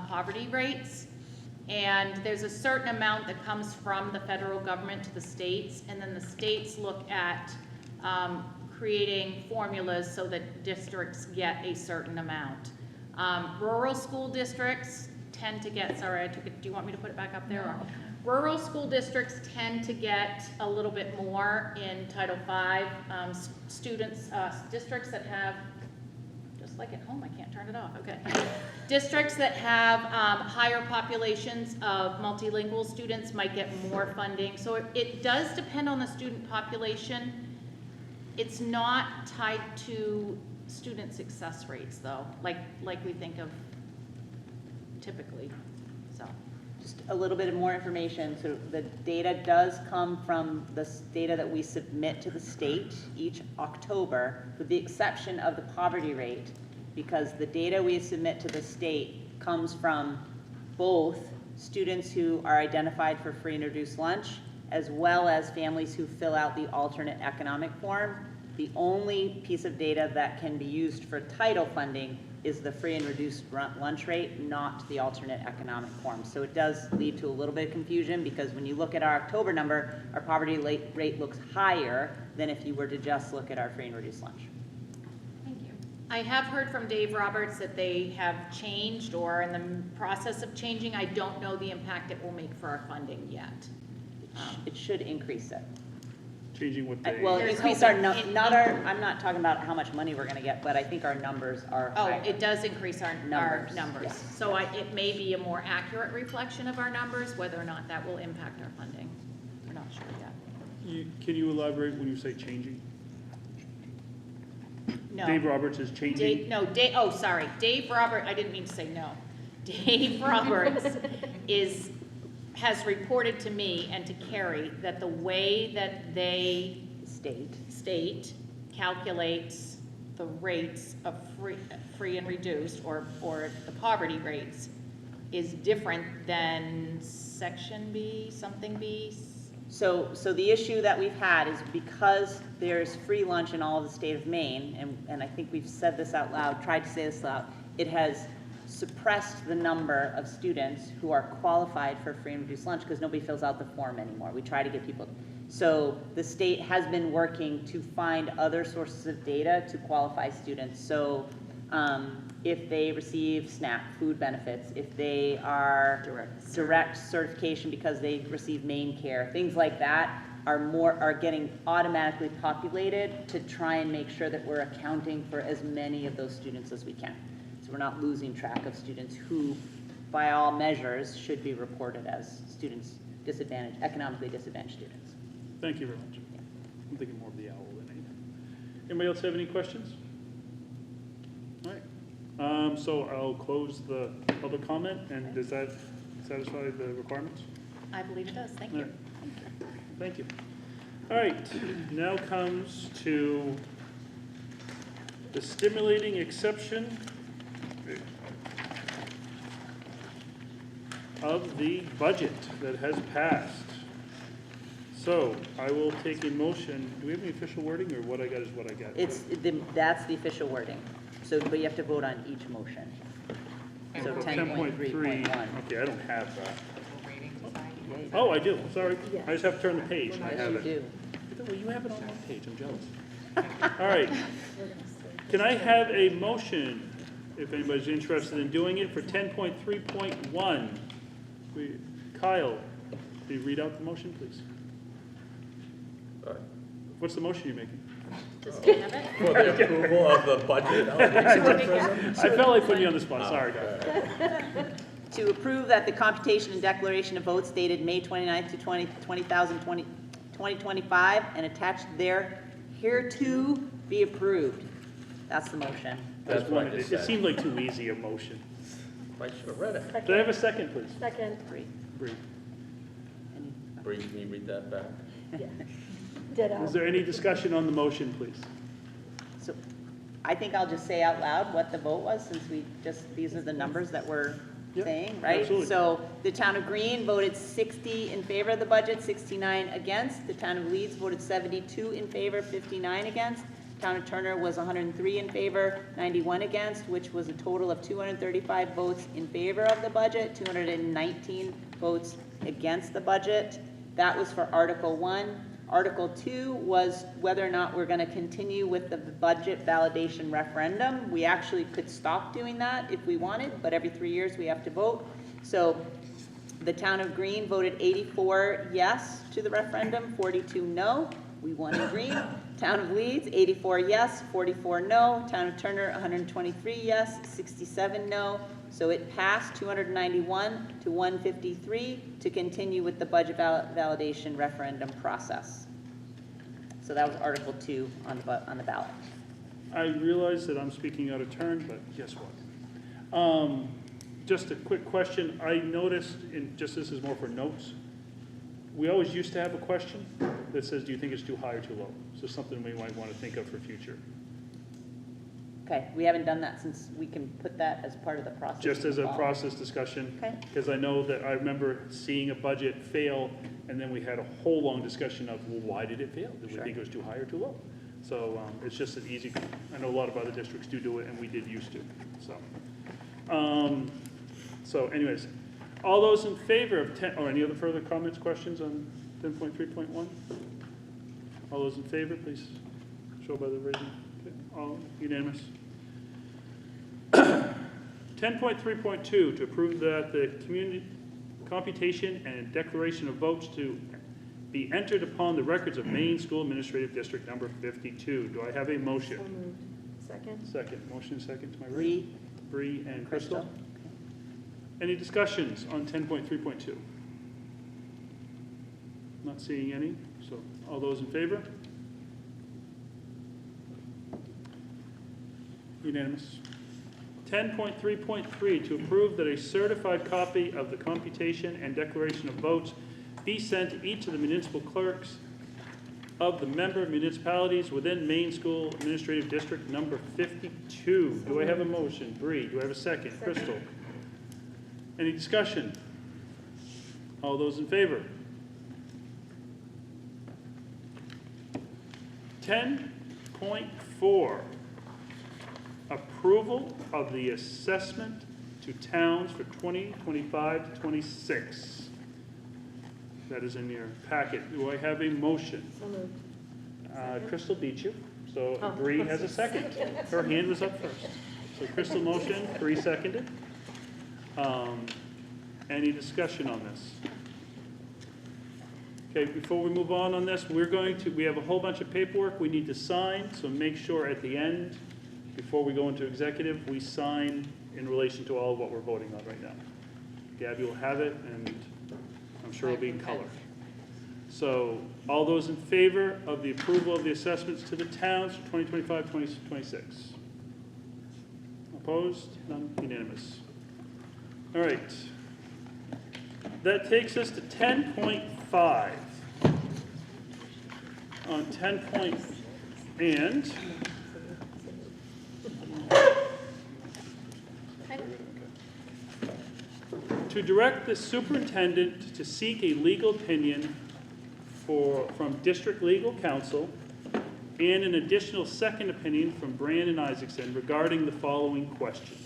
[SPEAKER 18] poverty rates. And there's a certain amount that comes from the federal government to the states, and then the states look at creating formulas so that districts get a certain amount. Rural school districts tend to get, sorry, I took it, do you want me to put it back up there?
[SPEAKER 21] No.
[SPEAKER 18] Rural school districts tend to get a little bit more in Title V. Districts that have, just like at home, I can't turn it off, okay. Districts that have higher populations of multilingual students might get more funding. So it does depend on the student population. It's not tied to student success rates though, like we think of typically, so.
[SPEAKER 13] Just a little bit more information. So the data does come from the data that we submit to the state each October, with the exception of the poverty rate, because the data we submit to the state comes from both students who are identified for free and reduced lunch, as well as families who fill out the alternate economic form. The only piece of data that can be used for title funding is the free and reduced lunch rate, not the alternate economic form. So it does lead to a little bit of confusion, because when you look at our October number, our poverty rate looks higher than if you were to just look at our free and reduced lunch.
[SPEAKER 18] Thank you. I have heard from Dave Roberts that they have changed or in the process of changing. I don't know the impact it will make for our funding yet.
[SPEAKER 13] It should increase it.
[SPEAKER 1] Changing what they.
[SPEAKER 13] Well,
[SPEAKER 18] There's
[SPEAKER 13] increase our,
[SPEAKER 18] hoping-
[SPEAKER 13] I'm not talking about how much money we're gonna get, but I think our numbers are
[SPEAKER 18] Oh,
[SPEAKER 13] higher.
[SPEAKER 18] it does increase our
[SPEAKER 13] Numbers,
[SPEAKER 18] numbers.
[SPEAKER 13] yes.
[SPEAKER 18] So it may be a more accurate reflection of our numbers, whether or not that will impact our funding. We're not sure yet.
[SPEAKER 1] Can you elaborate when you say changing?
[SPEAKER 18] No.
[SPEAKER 1] Dave Roberts is changing?
[SPEAKER 18] Dave Roberts, I didn't mean to say no. Dave Roberts has reported to me and to Carrie that the way that they state calculates the rates of free and reduced or the poverty rates is different than section B, something B.
[SPEAKER 13] So the issue that we've had is because there's free lunch in all of the state of Maine, and I think we've said this out loud, tried to say this loud, it has suppressed the number of students who are qualified for free and reduced lunch because nobody fills out the form anymore. We try to get people. So the state has been working to find other sources of data to qualify students. So if they receive SNAP food benefits, if they are direct certification because they receive Maine Care, things like that are getting automatically populated to try and make sure that we're accounting for as many of those students as we can. So we're not losing track of students who, by all measures, should be reported as students economically disadvantaged students.
[SPEAKER 1] Thank you very much. I'm thinking more of the owl than anything. Anybody else have any questions? All right. So I'll close the public comment, and does that satisfy the requirements?
[SPEAKER 18] I believe it does. Thank
[SPEAKER 1] All
[SPEAKER 18] you.
[SPEAKER 1] right. Thank you. All right. Now comes to the stimulating exception of the budget that has passed. So I will take a motion. Do we have any official wording, or what I got is what I got?
[SPEAKER 13] That's the official wording. So, but you have to vote on each motion. So 10.3.1.
[SPEAKER 1] Okay, I don't have that. Oh, I do. Sorry. I just have to turn the page. I have
[SPEAKER 13] You
[SPEAKER 1] it.
[SPEAKER 13] do.
[SPEAKER 1] Well, you have it on one page. I'm jealous. All right. Can I have a motion, if anybody's interested in doing it, for 10.3.1? Kyle, will you read out the motion, please? What's the motion you're making?
[SPEAKER 18] Does he have it?
[SPEAKER 2] For the approval of the budget allocation.
[SPEAKER 1] I felt like putting you on the spot. Sorry, guys.
[SPEAKER 13] To approve that the computation and declaration of votes dated May 29th to 2025 and attached there hereto be approved. That's the motion.
[SPEAKER 2] That's what I just
[SPEAKER 1] It
[SPEAKER 2] said.
[SPEAKER 1] seemed like too easy a motion.
[SPEAKER 2] I should have read it.
[SPEAKER 1] Do I have a second, please?
[SPEAKER 14] Second.
[SPEAKER 1] Bree.
[SPEAKER 2] Bree, can you read that back?
[SPEAKER 14] Yeah. Ditto.
[SPEAKER 1] Is there any discussion on the motion, please?
[SPEAKER 13] So I think I'll just say out loud what the vote was, since these are the numbers that we're saying, right?
[SPEAKER 1] absolutely.
[SPEAKER 13] So the town of Greene voted 60 in favor of the budget, 69 against. The town of Leeds voted 72 in favor, 59 against. Town of Turner was 103 in favor, 91 against, which was a total of 235 votes in favor of the budget, 219 votes against the budget. That was for Article 1. Article 2 was whether or not we're going to continue with the budget validation referendum. We actually could stop doing that if we wanted, but every 3 years we have to vote. So the town of Greene voted 84 yes to the referendum, 42 no. We won in Greene. Town of Leeds, 84 yes, 44 no. Town of Turner, 123 yes, 67 no. So it passed 291 to 153 to continue with the budget validation referendum process. So that was Article 2 on the ballot.
[SPEAKER 1] I realize that I'm speaking out of turn, but guess what? Just a quick question. I noticed, this is more for notes, we always used to have a question that says, do you think it's too high or too low? So something we might want to think of for future.
[SPEAKER 13] Okay, we haven't done that since we can put that as part of the process.
[SPEAKER 1] Just as a process discussion.
[SPEAKER 13] Okay.
[SPEAKER 1] Because I know that I remember seeing a budget fail, and then we had a whole long discussion of, well, why did it fail? Did we think it was too high or too low? So it's just an easy, I know a lot of other districts do it, and we did used to, so anyways, all those in favor of 10, or any other further comments, questions on 10.3.1? All those in favor, please show by the raising. Okay, all unanimous. 10.3.2, to approve that the community computation and declaration of votes to be entered upon the records of Maine School Administrative District number 52. Do I have a motion?
[SPEAKER 14] So moved. Second?
[SPEAKER 1] Second, motion second to my right. Bree and Crystal.
[SPEAKER 13] Crystal.
[SPEAKER 1] Any discussions on 10.3.2? Not seeing any, so all those in favor? Unanimous. 10.3.3, to approve that a certified copy of the computation and declaration of votes be sent to each of the municipal clerks of the member municipalities within Maine School Administrative District number 52. Do I have a motion? Bree, do I have a second? Crystal? Any discussion? All those in favor? 10.4, approval of the assessment to towns for 2025-26. That is in your packet. Do I have a motion?
[SPEAKER 14] So moved.
[SPEAKER 1] Crystal beat you, so
[SPEAKER 14] Oh.
[SPEAKER 1] Bree has a second. Her hand was up first. So Crystal motion, Bree seconded. Any discussion on this? Okay, before we move on this, we have a whole bunch of paperwork we need to sign, so make sure at the end, before we go into executive, we sign in relation to all of what we're voting on right now. Gabby will have it, and I'm sure it'll be in color. So, all those in favor of the approval of the assessments to the towns for 2025-2026? Opposed? None? Unanimous. All right. That takes us to 10.5. On 10 point, and to direct the superintendent to seek a legal opinion from district legal counsel and an additional second opinion from Brandon Isaacson regarding the following question.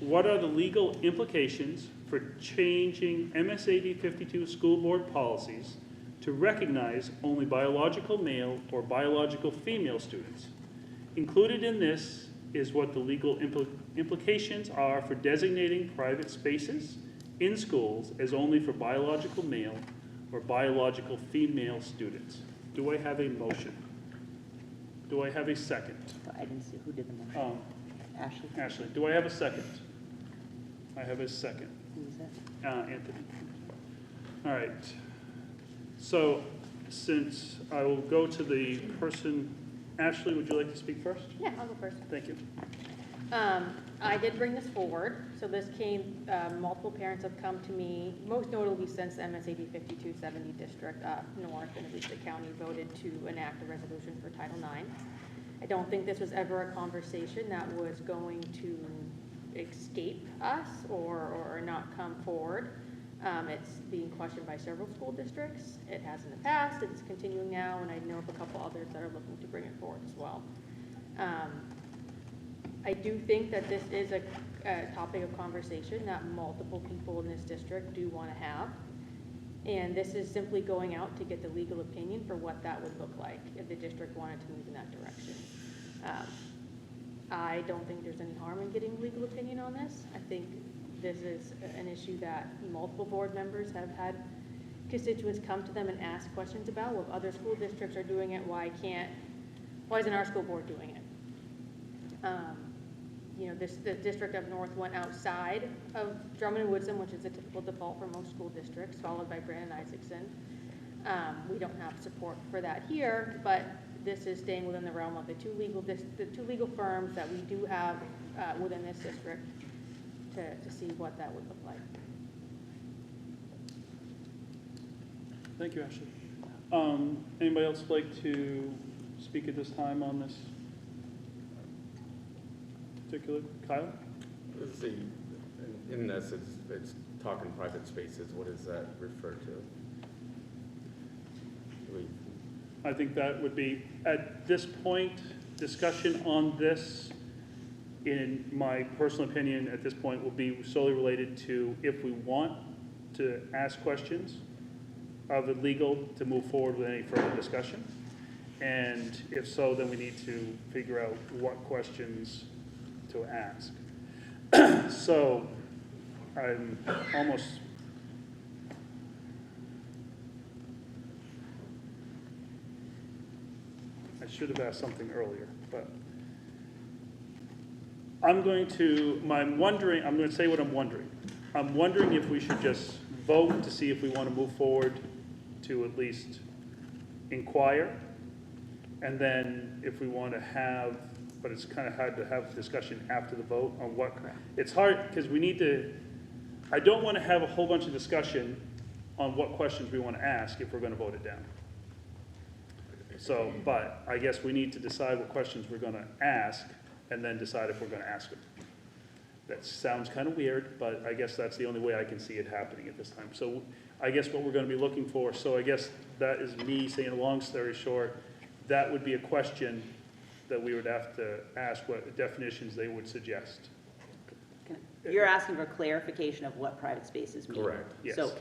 [SPEAKER 1] What are the legal implications for changing MSAD52 school board policies to recognize only biological male or biological female students? Included in this is what the legal implications are for designating private spaces in schools as only for biological male or biological female students. Do I have a motion? Do I have a second?
[SPEAKER 13] I didn't see who did the motion. Ashley?
[SPEAKER 1] Ashley, do I have a second? I have a second.
[SPEAKER 13] Who was that?
[SPEAKER 1] Anthony. All right. So, since I will go to the person, Ashley, would you like to speak first?
[SPEAKER 18] Yeah, I'll go first.
[SPEAKER 1] Thank you.
[SPEAKER 18] I did bring this forward, so this came, multiple parents have come to me, most notably since the MSAD 5270 district up north and at least the county voted to enact a resolution for Title IX. I don't think this was ever a conversation that was going to escape us or not come forward. It's being questioned by several school districts. It has in the past, it's continuing now, and I know of a couple others that are looking to bring it forward as well. I do think that this is a topic of conversation that multiple people in this district do want to have. And this is simply going out to get the legal opinion for what that would look like if the district wanted to move in that direction. I don't think there's any harm in getting legal opinion on this. I think this is an issue that multiple board members have had constituents come to them and ask questions about. Well, if other school districts are doing it, why isn't our school board doing it? The district up north went outside of Drummond and Woodson, which is a typical default for most school districts, followed by Brandon Isaacson. We don't have support for that here, but this is staying within the realm of the two legal firms that we do have within this district to see what that would look like.
[SPEAKER 1] Thank you, Ashley. Anybody else like to speak at this time on this particular? Kyle?
[SPEAKER 2] Let's see, in this, it's talking private spaces. What does that refer to?
[SPEAKER 1] I think that would be, at this point, discussion on this, in my personal opinion, at this point, will be solely related to if we want to ask questions of it legal to move forward with any further discussion. And if so, then we need to figure out what questions to ask. So I'm almost, I should have asked something earlier, but I'm going to say what I'm wondering. I'm wondering if we should just vote to see if we want to move forward to at least inquire. And then if we want to have, but it's kind of hard to have a discussion after the vote on what, it's hard because we need to, I don't want to have a whole bunch of discussion on what questions we want to ask if we're going to vote it down. So, but I guess we need to decide what questions we're going to ask and then decide if we're going to ask them. That sounds kind of weird, but I guess that's the only way I can see it happening at this time. So I guess what we're going to be looking for, so I guess that is me saying a long story short, that would be a question that we would have to ask what definitions they would suggest.
[SPEAKER 13] You're asking for clarification of what private spaces mean.
[SPEAKER 2] Correct.
[SPEAKER 1] Yes.
[SPEAKER 13] So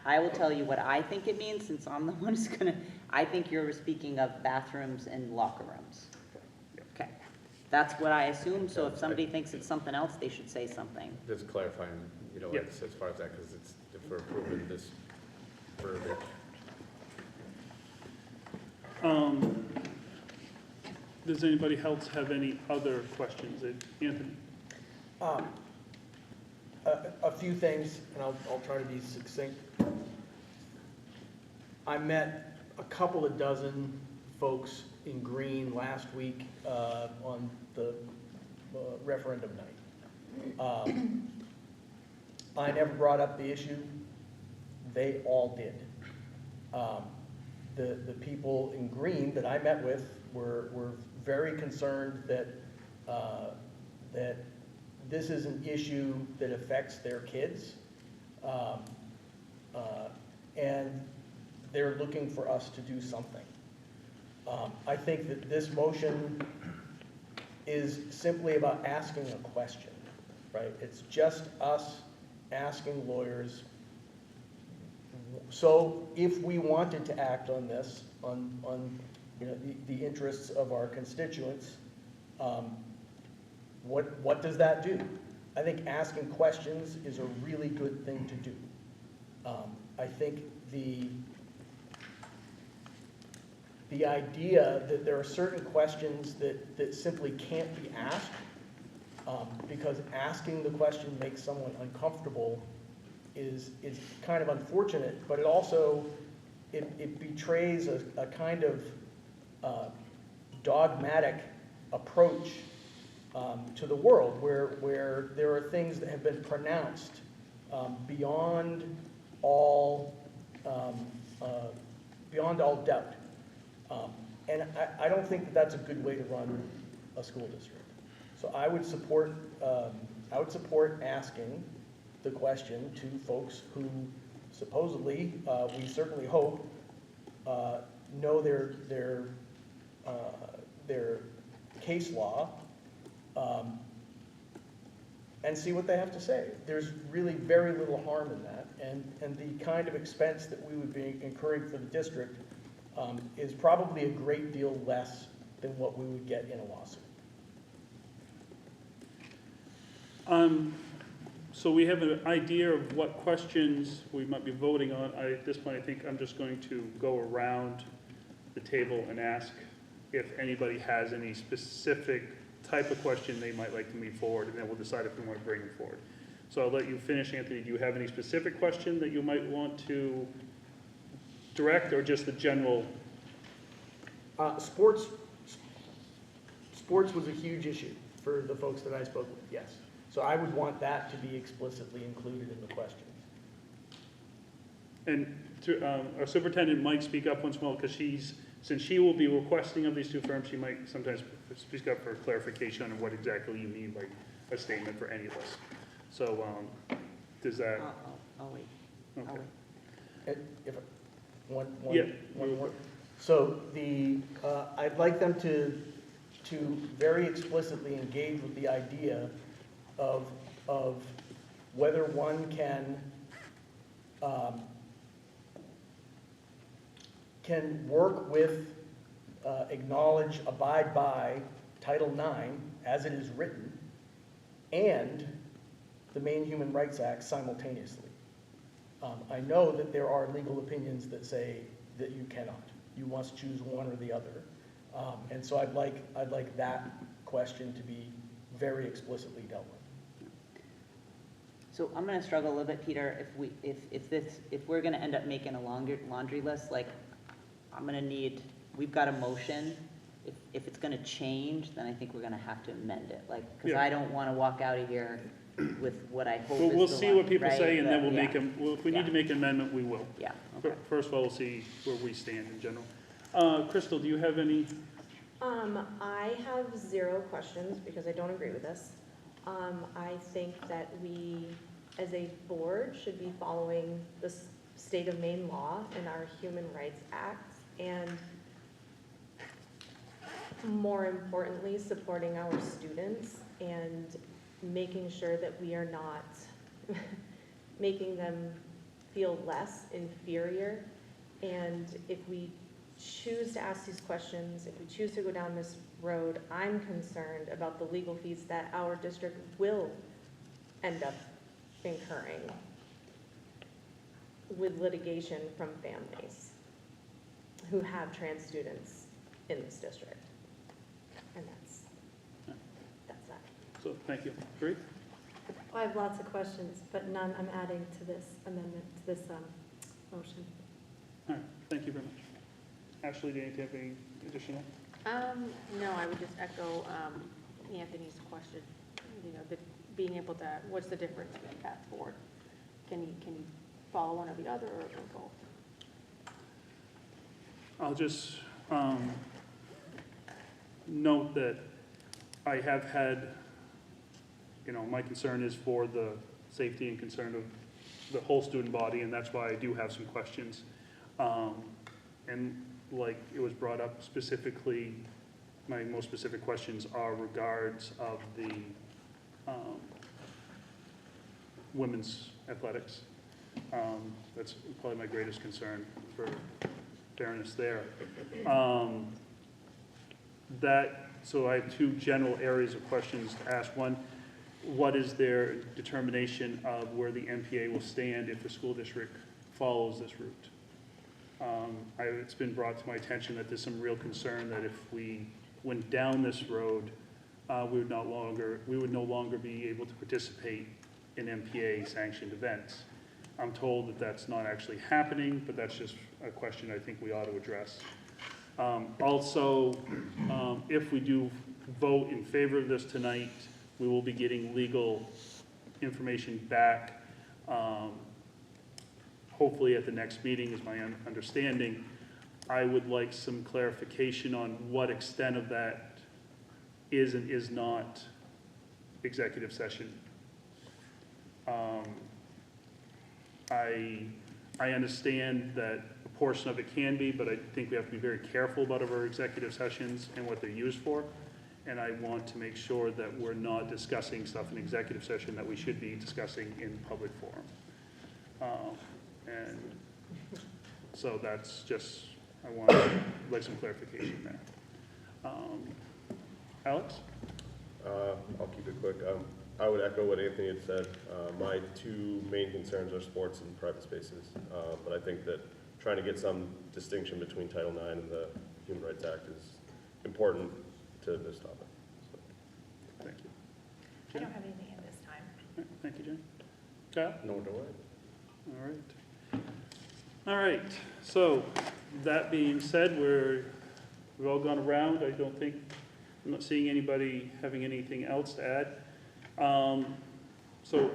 [SPEAKER 13] I will tell you what I think it means, since I'm the one who's gonna, I think you're speaking of bathrooms and locker rooms. Okay, that's what I assume, so if somebody thinks it's something else, they should say something.
[SPEAKER 2] Just clarifying, you know,
[SPEAKER 1] Yeah.
[SPEAKER 2] as far as that, because it's, if we're approving this verbiage.
[SPEAKER 1] Does anybody else have any other questions? Anthony?
[SPEAKER 6] A few things, and I'll try to be succinct. I met a couple of dozen folks in Green last week on the referendum night. I never brought up the issue. They all did. The people in Green that I met with were very concerned that that this is an issue that affects their kids, and they're looking for us to do something. I think that this motion is simply about asking a question, right? It's just us asking lawyers. So if we wanted to act on this, on you know, the interests of our constituents, what does that do? I think asking questions is a really good thing to do. I think the idea that there are certain questions that simply can't be asked, because asking the question makes someone uncomfortable is kind of unfortunate, but it also, it betrays a kind of dogmatic approach to the world where there are things that have been pronounced beyond all doubt. And I don't think that that's a good way to run a school district. So I would support asking the question to folks who supposedly, we certainly hope, know their case law, and see what they have to say. There's really very little harm in that, and the kind of expense that we would be incurring for the district is probably a great deal less than what we would get in a lawsuit.
[SPEAKER 1] So we have an idea of what questions we might be voting on. At this point, I think I'm just going to go around the table and ask if anybody has any specific type of question they might like to move forward, and then we'll decide if we want to bring it forward. So I'll let you finish, Anthony. Do you have any specific question that you might want to direct, or just the general?
[SPEAKER 6] Sports was a huge issue for the folks that I spoke with, yes. So I would want that to be explicitly included in the questions.
[SPEAKER 1] And our superintendent might speak up once more, because since she will be requesting of these two firms, she might sometimes speak up for clarification on what exactly you mean by a statement for any of us. So does that?
[SPEAKER 13] I'll wait.
[SPEAKER 1] Okay.
[SPEAKER 6] If one
[SPEAKER 1] Yeah.
[SPEAKER 6] more. So I'd like them to very explicitly engage with the idea of whether one can work with, acknowledge, abide by Title IX as it is written and the Maine Human Rights Act simultaneously. I know that there are legal opinions that say that you cannot. You must choose one or the other. And so I'd like that question to be very explicitly dealt with.
[SPEAKER 13] So I'm gonna struggle a little bit, Peter, if we're gonna end up making a laundry list, like, I'm gonna need, we've got a motion. If it's gonna change, then I think we're gonna have to amend it, like, because
[SPEAKER 1] Yeah.
[SPEAKER 13] I don't wanna walk out of here with what I hope is
[SPEAKER 1] Well,
[SPEAKER 13] the
[SPEAKER 1] we'll see what people
[SPEAKER 13] right?
[SPEAKER 1] say, and then we'll
[SPEAKER 13] Yeah.
[SPEAKER 1] make them, well, if we need to make an amendment, we will.
[SPEAKER 13] Yeah, okay.
[SPEAKER 1] First of all, we'll see where we stand in general. Crystal, do you have any?
[SPEAKER 14] I have 0 questions because I don't agree with this. I think that we, as a board, should be following the state of Maine law and our Human Rights Act, and more importantly, supporting our students and making sure that we are not making them feel less inferior. And if we choose to ask these questions, if we choose to go down this road, I'm concerned about the legal fees that our district will end up incurring with litigation from families who have trans students in this district. And that's that.
[SPEAKER 1] So, thank you. Bree?
[SPEAKER 14] I have lots of questions, but none I'm adding to this amendment, to this motion.
[SPEAKER 1] All right, thank you very much. Ashley, do you have any additional?
[SPEAKER 18] No, I would just echo Anthony's question. You know, being able to, what's the difference in the path forward? Can you follow one or the other, or both?
[SPEAKER 1] I'll just note that I have had, my concern is for the safety and concern of the whole student body, and that's why I do have some questions. And like it was brought up specifically, my most specific questions are regards of the women's athletics. That's probably my greatest concern for fairness there. So I have 2 general areas of questions to ask. One, what is their determination of where the MPA will stand if the school district follows this route? It's been brought to my attention that there's some real concern that if we went down this road, we would no longer be able to participate in MPA sanctioned events. I'm told that that's not actually happening, but that's just a question I think we ought to address. Also, if we do vote in favor of this tonight, we will be getting legal information back, hopefully at the next meeting is my understanding. I would like some clarification on what extent of that is and is not executive session. I understand that a portion of it can be, but I think we have to be very careful about our executive sessions and what they're used for. And I want to make sure that we're not discussing stuff in executive session that we should be discussing in public forum. And so that's just, I want like some clarification there. Alex?
[SPEAKER 7] I'll keep it quick. I would echo what Anthony had said. My 2 main concerns are sports and private spaces. But I think that trying to get some distinction between Title IX and the Human Rights Act is important to this topic. So.
[SPEAKER 1] Thank you.
[SPEAKER 18] I don't have anything at this time.
[SPEAKER 1] Thank you, Jen. Kyle?
[SPEAKER 2] No, do I?
[SPEAKER 1] All right. All right. So that being said, we've all gone around. I'm not seeing anybody having anything else to add. So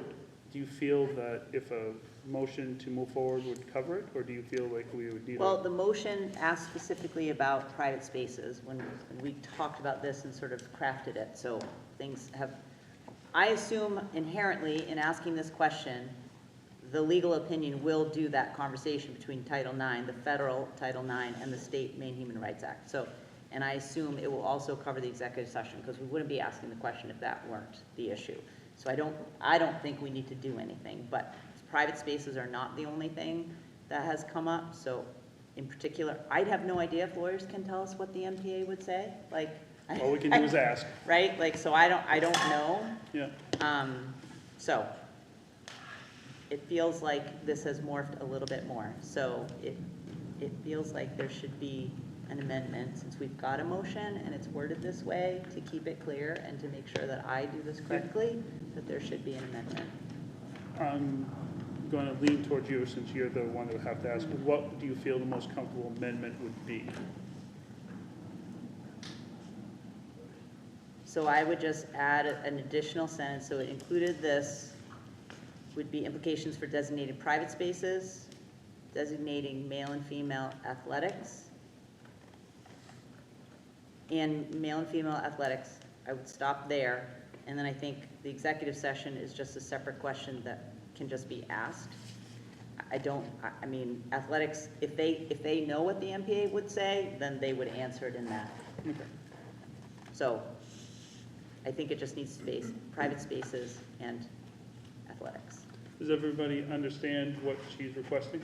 [SPEAKER 1] do you feel that if a motion to move forward would cover it, or do you feel like we would need
[SPEAKER 13] Well, the motion asked specifically about private spaces when we talked about this and sort of crafted it. So things have, I assume inherently in asking this question the legal opinion will do that conversation between Title IX, the federal Title IX, and the state Maine Human Rights Act. So, and I assume it will also cover the executive session, because we wouldn't be asking the question if that weren't the issue. So I don't think we need to do anything, but private spaces are not the only thing that has come up. So in particular, I'd have no idea if lawyers can tell us what the MPA would say, like.
[SPEAKER 1] All we can do is ask.
[SPEAKER 13] Right, like, so I don't know.
[SPEAKER 1] Yeah.
[SPEAKER 13] So it feels like this has morphed a little bit more. So it feels like there should be an amendment, since we've got a motion and it's worded this way, to keep it clear and to make sure that I do this correctly, that there should be an amendment.
[SPEAKER 1] I'm going to lean towards you, since you're the one who have to ask. What do you feel the most comfortable amendment would be?
[SPEAKER 13] So I would just add an additional sentence, so it included this, would be implications for designated private spaces, designating male and female athletics, and male and female athletics. I would stop there, and then I think the executive session is just a separate question that can just be asked. I mean, athletics, if they know what the MPA would say, then they would answer it in that.
[SPEAKER 1] Okay.
[SPEAKER 13] So I think it just needs to be private spaces and athletics.
[SPEAKER 1] Does everybody understand what she's requesting?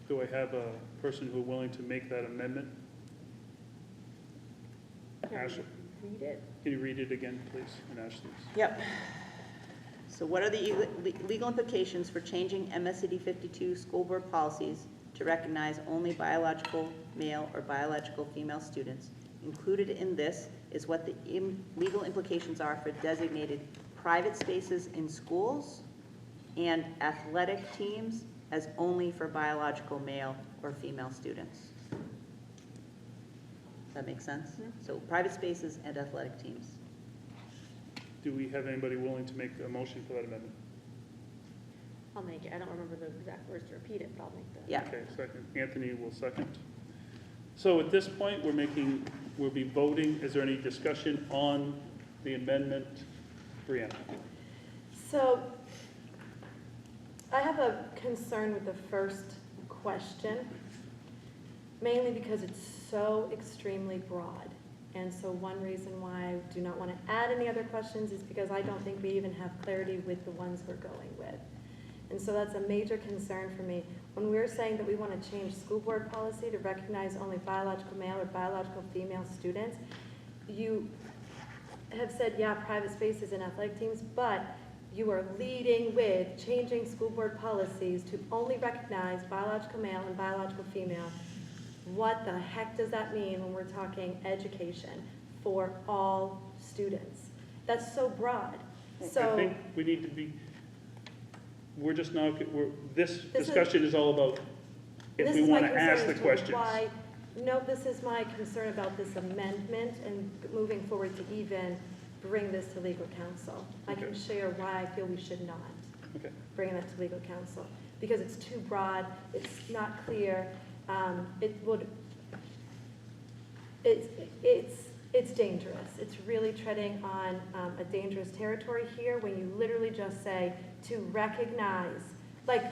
[SPEAKER 1] Do I have a person who is willing to make that amendment? Ashley,
[SPEAKER 14] Read it.
[SPEAKER 1] can you read it again, please, and Ashley's?
[SPEAKER 13] Yep. So what are the legal implications for changing MSAD52 school board policies to recognize only biological male or biological female students? Included in this is what the legal implications are for designated private spaces in schools and athletic teams as only for biological male or female students. Does that make sense? So private spaces and athletic teams.
[SPEAKER 1] Do we have anybody willing to make a motion for that amendment?
[SPEAKER 14] I'll make it. I don't remember the exact words to repeat it, but I'll make that.
[SPEAKER 13] Yeah.
[SPEAKER 1] Okay, second. Anthony will second. So at this point, we'll be voting. Is there any discussion on the amendment? Brianna?
[SPEAKER 14] So I have a concern with the first question, mainly because it's so extremely broad. And so one reason why I do not want to add any other questions is because I don't think we even have clarity with the ones we're going with. And so that's a major concern for me. When we're saying that we want to change school board policy to recognize only biological male or biological female students, you have said, yeah, private spaces and athletic teams, but you are leading with changing school board policies to only recognize biological male and biological female. What the heck does that mean when we're talking education for all students? That's so broad. So
[SPEAKER 1] I think we need to be, this discussion is all about if we want to ask the questions.
[SPEAKER 14] No, this is my concern about this amendment and moving forward to even bring this to legal counsel. I can share why I feel we should not bring that to legal counsel. Because it's too broad, it's not clear, it's dangerous. It's really treading on a dangerous territory here when you literally just say to recognize. Like,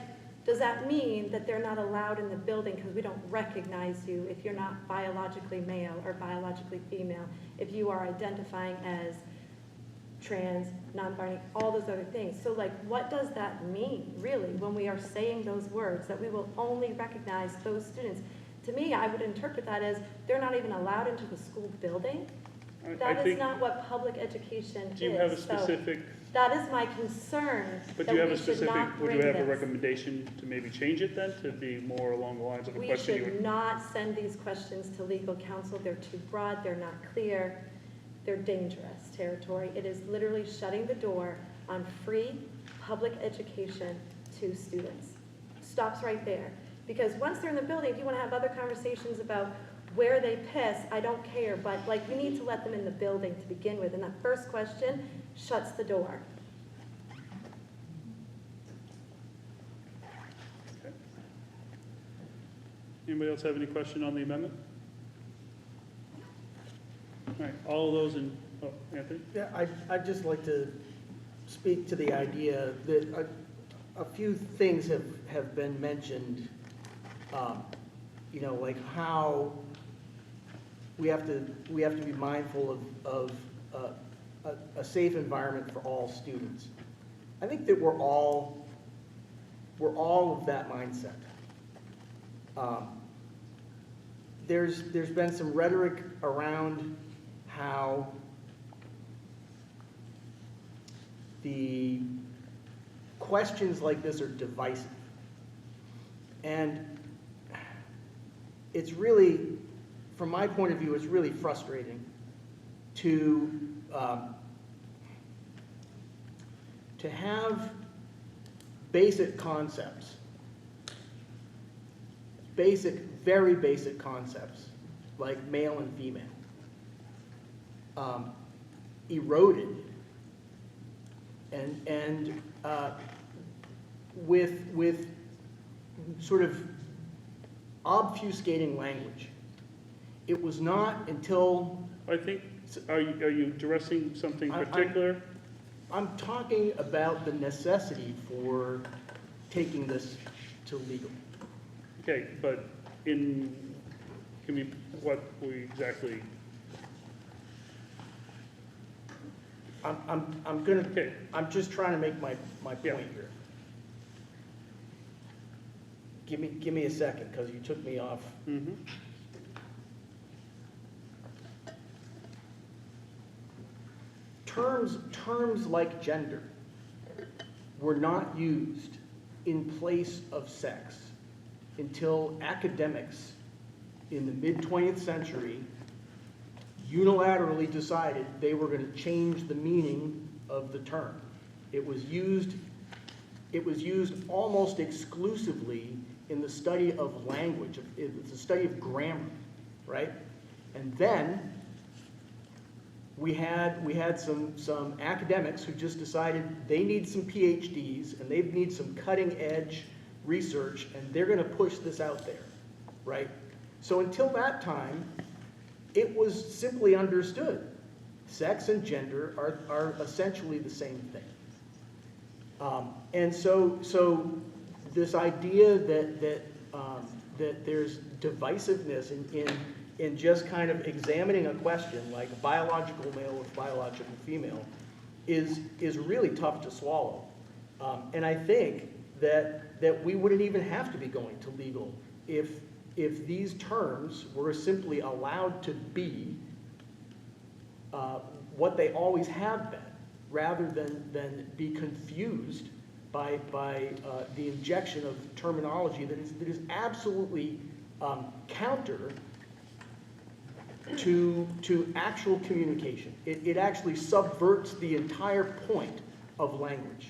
[SPEAKER 14] does that mean that they're not allowed in the building because we don't recognize you if you're not biologically male or biologically female, if you are identifying as trans, non-binary, all those other things? So like, what does that mean, really, when we are saying those words, that we will only recognize those students? To me, I would interpret that as they're not even allowed into the school building. That is not what public education is.
[SPEAKER 1] Do you have a specific?
[SPEAKER 14] That is my concern.
[SPEAKER 1] But do you have a specific, would you have a recommendation to maybe change it then, to be more along the lines of the question?
[SPEAKER 14] We should not send these questions to legal counsel. They're too broad, they're not clear, they're dangerous territory. It is literally shutting the door on free public education to students. Stops right there. Because once they're in the building, if you want to have other conversations about where they piss, I don't care, but like, we need to let them in the building to begin with. And that first question shuts the door.
[SPEAKER 1] Okay. Anybody else have any question on the amendment? All right, all those in, Anthony?
[SPEAKER 6] Yeah, I'd just like to speak to the idea that a few things have been mentioned, you know, like how we have to be mindful of a safe environment for all students. I think that we're all of that mindset. There's been some rhetoric around how the questions like this are divisive. And it's really, from my point of view, it's really frustrating to have basic concepts, very basic concepts, like male and female, eroded and with sort of obfuscating language. It was not until...
[SPEAKER 1] I think, are you addressing something particular?
[SPEAKER 6] I'm talking about the necessity for taking this to legal.
[SPEAKER 1] Okay, but what we exactly...
[SPEAKER 6] I'm just trying to make my point here. Give me a second, because you took me off.
[SPEAKER 1] Mm-hmm.
[SPEAKER 6] Terms like gender were not used in place of sex until academics in the mid-20th century unilaterally decided they were going to change the meaning of the term. It was used almost exclusively in the study of language, the study of grammar, right? And then we had some academics who just decided they need some PhDs and they need some cutting edge research, and they're going to push this out there, right? So until that time, it was simply understood. Sex and gender are essentially the same thing. And so this idea that there's divisiveness in just kind of examining a question like biological male with biological female is really tough to swallow. And I think that we wouldn't even have to be going to legal if these terms were simply allowed to be what they always have been, rather than be confused by the injection of terminology that is absolutely counter to actual communication. It actually subverts the entire point of language.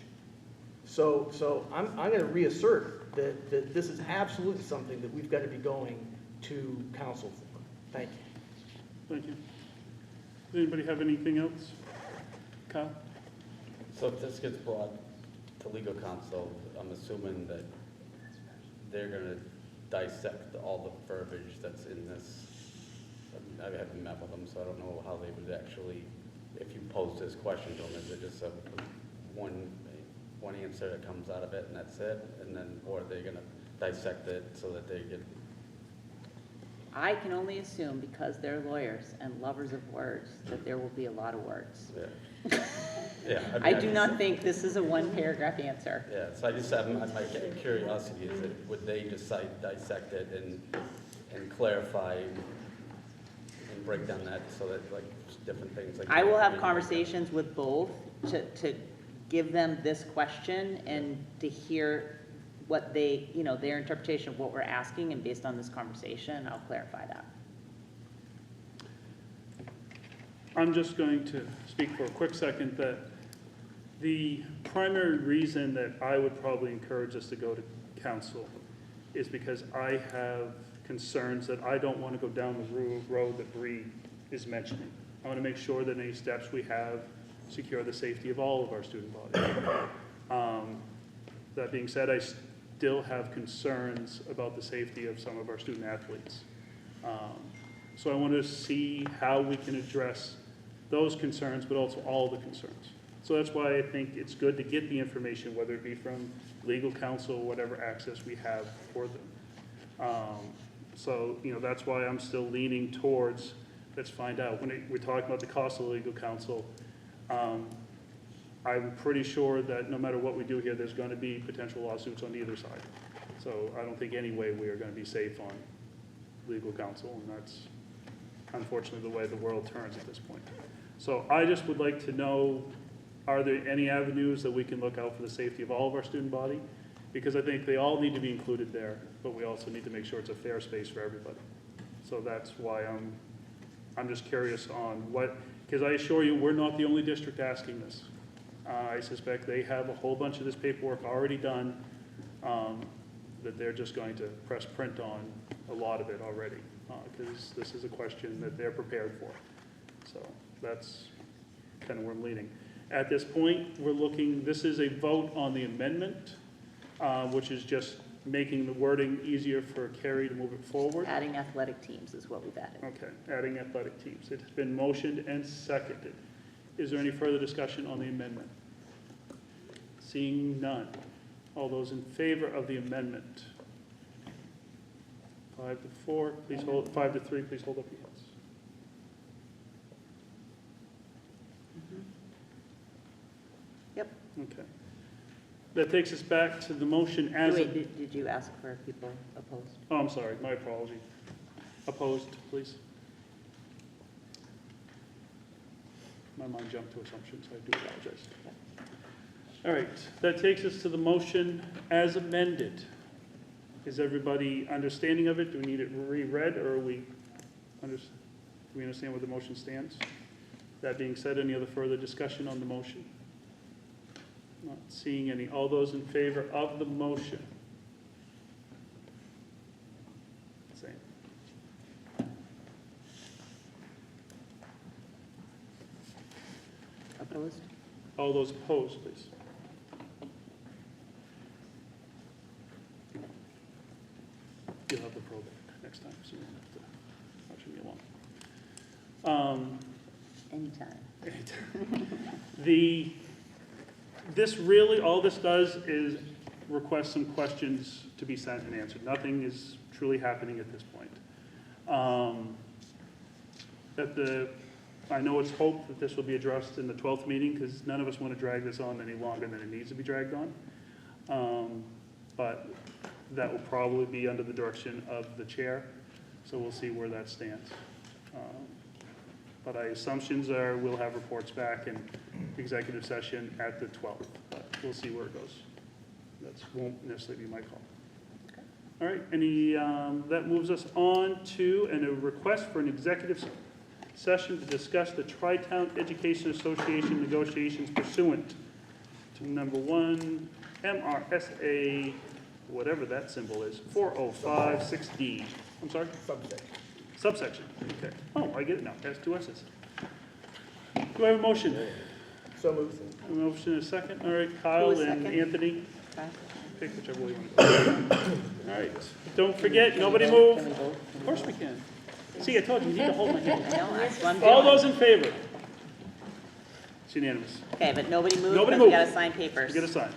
[SPEAKER 6] So I'm going to reassert that this is absolutely something that we've got to be going to council for. Thank you.
[SPEAKER 1] Thank you. Does anybody have anything else? Kyle?
[SPEAKER 15] So if this gets brought to legal counsel, I'm assuming that they're going to dissect all the verbiage that's in this. I haven't met with them, so I don't know how they would actually, if you pose this question to them, is it just one answer that comes out of it and that's it? And then, or are they going to dissect it so that they get...
[SPEAKER 13] I can only assume, because they're lawyers and lovers of words, that there will be a lot of words.
[SPEAKER 15] Yeah. Yeah,
[SPEAKER 13] I do not think this is a one-paragraph answer.
[SPEAKER 15] Yeah, so my curiosity is that would they dissect it and clarify and break down that so that like different things like...
[SPEAKER 13] I will have conversations with both to give them this question and to hear what they, their interpretation of what we're asking, and based on this conversation, I'll clarify that.
[SPEAKER 1] I'm just going to speak for a quick second that the primary reason that I would probably encourage us to go to council is because I have concerns that I don't want to go down the road that Bree is mentioning. I want to make sure that any steps we have secure the safety of all of our student body. That being said, I still have concerns about the safety of some of our student athletes. So I want to see how we can address those concerns, but also all the concerns. So that's why I think it's good to get the information, whether it be from legal counsel, whatever access we have for them. So, that's why I'm still leaning towards, let's find out. When we're talking about the cost of legal counsel, I'm pretty sure that no matter what we do here, there's going to be potential lawsuits on either side. So I don't think any way we are going to be safe on legal counsel, and that's unfortunately the way the world turns at this point. So I just would like to know, are there any avenues that we can look out for the safety of all of our student body? Because I think they all need to be included there, but we also need to make sure it's a fair space for everybody. So that's why I'm just curious on what, because I assure you, we're not the only district asking this. I suspect they have a whole bunch of this paperwork already done, that they're just going to press print on a lot of it already, because this is a question that they're prepared for. So that's kind of where I'm leaning. At this point, we're looking, this is a vote on the amendment, which is just making the wording easier for Carrie to move it forward.
[SPEAKER 13] Adding athletic teams is what we've added.
[SPEAKER 1] Okay, adding athletic teams. It's been motioned and seconded. Is there any further discussion on the amendment? Seeing none. All those in favor of the amendment? 5 to 4, please hold, 5 to 3, please hold up your hands.
[SPEAKER 13] Yep.
[SPEAKER 1] Okay. That takes us back to the motion as.
[SPEAKER 13] Wait, did you ask for people opposed?
[SPEAKER 1] Oh, I'm sorry, my apology. Opposed, please. My mind jumped to assumptions, I do apologize. All right, that takes us to the motion as amended. Is everybody understanding of it? Do we need it reread, or do we understand where the motion stands? That being said, any other further discussion on the motion? Not seeing any. All those in favor of the motion? Same.
[SPEAKER 13] Opposed?
[SPEAKER 1] All those opposed, please. You'll have the pro back next time, so you won't have to watch me along.
[SPEAKER 13] Anytime.
[SPEAKER 1] This really, all this does is request some questions to be sent and answered. Nothing is truly happening at this point. I know it's hoped that this will be addressed in the 12th meeting, because none of us want to drag this on any longer than it needs to be dragged on. But that will probably be under the direction of the chair, so we'll see where that stands. But our assumptions are we'll have reports back in executive session at the 12th, but we'll see where it goes. That won't necessarily be my call. All right, that moves us on to a request for an executive session to discuss the Tri-Town Education Association negotiations pursuant to number 1, MRSA, whatever that symbol is, 4056D. I'm sorry? Subsection, okay. Oh, I get it now, it has 2 S's. Do I have a motion?
[SPEAKER 6] So moved.
[SPEAKER 1] A motion and a second. All right, Kyle and
[SPEAKER 13] second?
[SPEAKER 1] Anthony,
[SPEAKER 13] Okay.
[SPEAKER 1] pick whichever way you want to go. All right, don't forget, nobody move.
[SPEAKER 13] Can we vote?
[SPEAKER 1] Of course we can. See, I told you, you need to hold my hand.
[SPEAKER 13] I know, that's what I'm
[SPEAKER 1] All
[SPEAKER 13] doing.
[SPEAKER 1] those in favor? It's unanimous.
[SPEAKER 13] Okay, but nobody moved,
[SPEAKER 1] Nobody
[SPEAKER 13] but we
[SPEAKER 1] move.
[SPEAKER 13] gotta sign papers.
[SPEAKER 1] You get a sign.